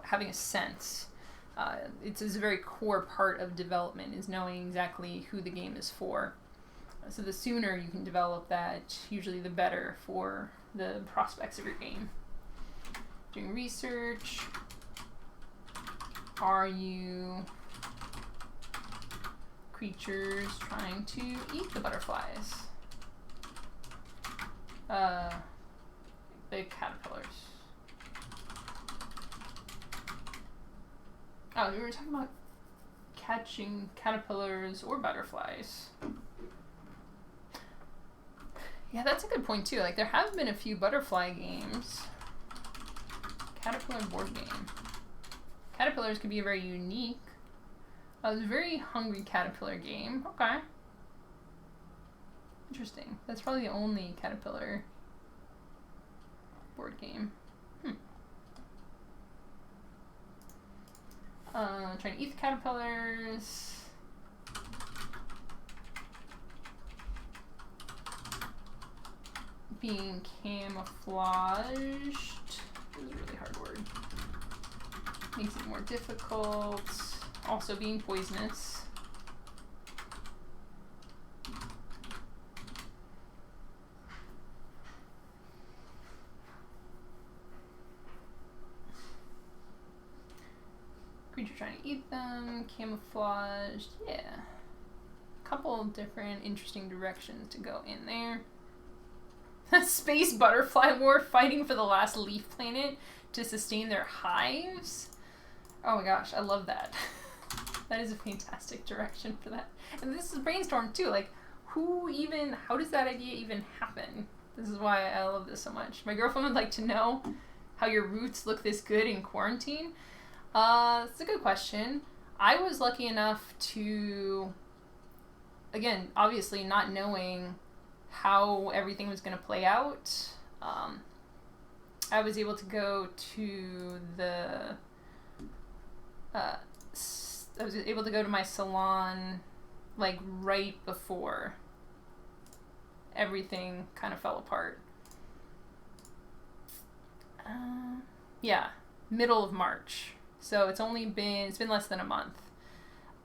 having a sense. It's a very core part of development, is knowing exactly who the game is for. So the sooner you can develop that, usually the better for the prospects of your game. Doing research. Are you creatures trying to eat the butterflies? The caterpillars. Oh, we were talking about catching caterpillars or butterflies. Yeah, that's a good point too. Like, there have been a few butterfly games. Caterpillar board game. Caterpillars could be very unique. Oh, it was a very hungry caterpillar game. Okay. Interesting. That's probably the only caterpillar board game. Trying to eat the caterpillars. Being camouflaged is a really hard word. Makes it more difficult. Also being poisonous. Creature trying to eat them. Camouflaged. Yeah. Couple different interesting directions to go in there. Space butterfly war, fighting for the last leaf planet to sustain their hives. Oh my gosh, I love that. That is a fantastic direction for that. And this is brainstorm too. Like, how does that idea even happen? This is why I love this so much. My girlfriend would like to know how your roots look this good in quarantine. It's a good question. I was lucky enough to, again, obviously not knowing how everything was going to play out. I was able to go to my salon like right before everything kind of fell apart. Yeah, middle of March. So it's been less than a month.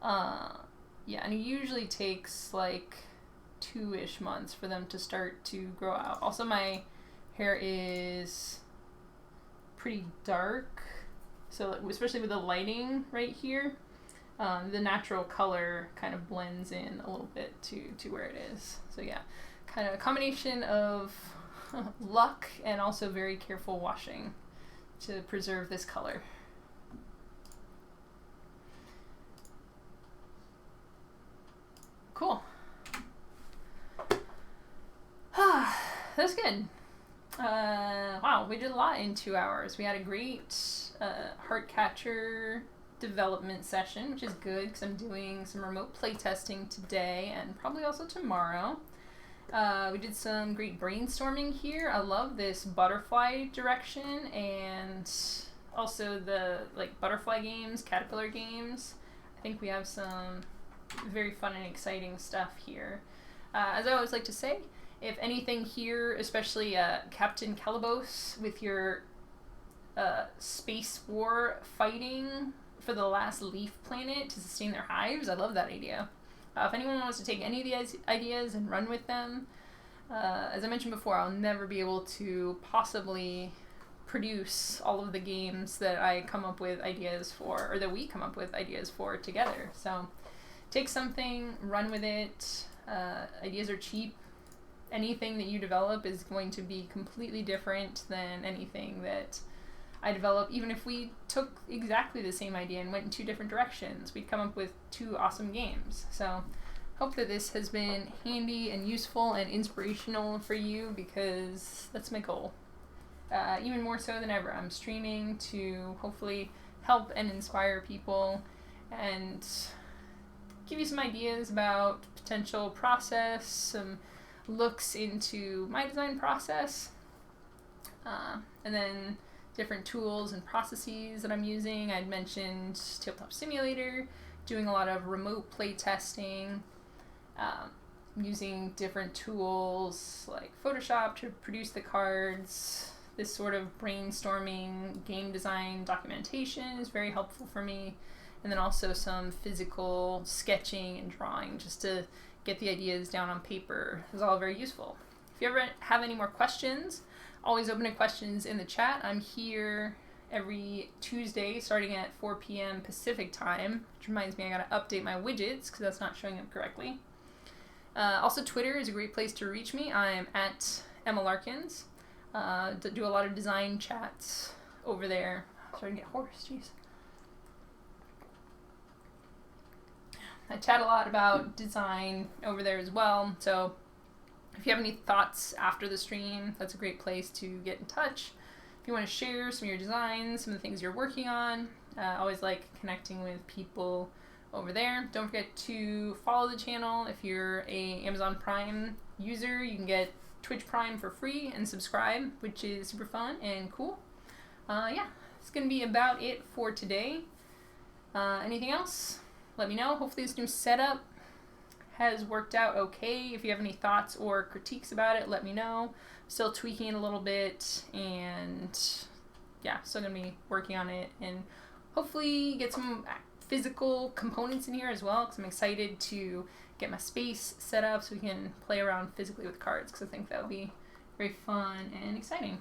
Yeah, and it usually takes like 2-ish months for them to start to grow out. Also, my hair is pretty dark, so especially with the lighting right here, the natural color kind of blends in a little bit to where it is. So yeah, kind of a combination of luck and also very careful washing to preserve this color. Cool. That's good. Wow, we did a lot in 2 hours. We had a great Heartcatcher development session, which is good because I'm doing some remote playtesting today and probably also tomorrow. We did some great brainstorming here. I love this butterfly direction and also the butterfly games, caterpillar games. I think we have some very fun and exciting stuff here. As I always like to say, if anything here, especially Captain Calibos with your space war fighting for the last leaf planet to sustain their hives, I love that idea. If anyone wants to take any of these ideas and run with them, as I mentioned before, I'll never be able to possibly produce all of the games that I come up with ideas for, or that we come up with ideas for together. So take something, run with it. Ideas are cheap. Anything that you develop is going to be completely different than anything that I develop. Even if we took exactly the same idea and went in 2 different directions, we'd come up with 2 awesome games. So hope that this has been handy and useful and inspirational for you, because that's my goal. Even more so than ever, I'm streaming to hopefully help and inspire people and give you some ideas about potential process, some looks into my design process, and then different tools and processes that I'm using. I'd mentioned Tabletop Simulator, doing a lot of remote play testing, using different tools like Photoshop to produce the cards. This sort of brainstorming game design documentation is very helpful for me. And then also some physical sketching and drawing just to get the ideas down on paper is all very useful. If you ever have any more questions, always open to questions in the chat. I'm here every Tuesday starting at 4 p.m. Pacific time, which reminds me I gotta update my widgets because that's not showing up correctly. Also, Twitter is a great place to reach me. I'm at Emma Larkins. Do a lot of design chats over there. I'm starting to get hoarse, jeez. I chat a lot about design over there as well, so if you have any thoughts after the stream, that's a great place to get in touch. If you want to share some of your designs, some of the things you're working on, always like connecting with people over there. Don't forget to follow the channel. If you're a Amazon Prime user, you can get Twitch Prime for free and subscribe, which is super fun and cool. Yeah, it's going to be about it for today. Anything else? Let me know. Hopefully this new setup has worked out okay. If you have any thoughts or critiques about it, let me know. Still tweaking it a little bit, and yeah, still gonna be working on it, and hopefully get some physical components in here as well, because I'm excited to get my space set up so we can play around physically with cards, because I think that would be very fun and exciting.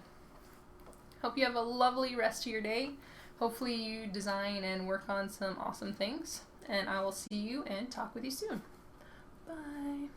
Hope you have a lovely rest of your day. Hopefully you design and work on some awesome things, and I will see you and talk with you soon. Bye.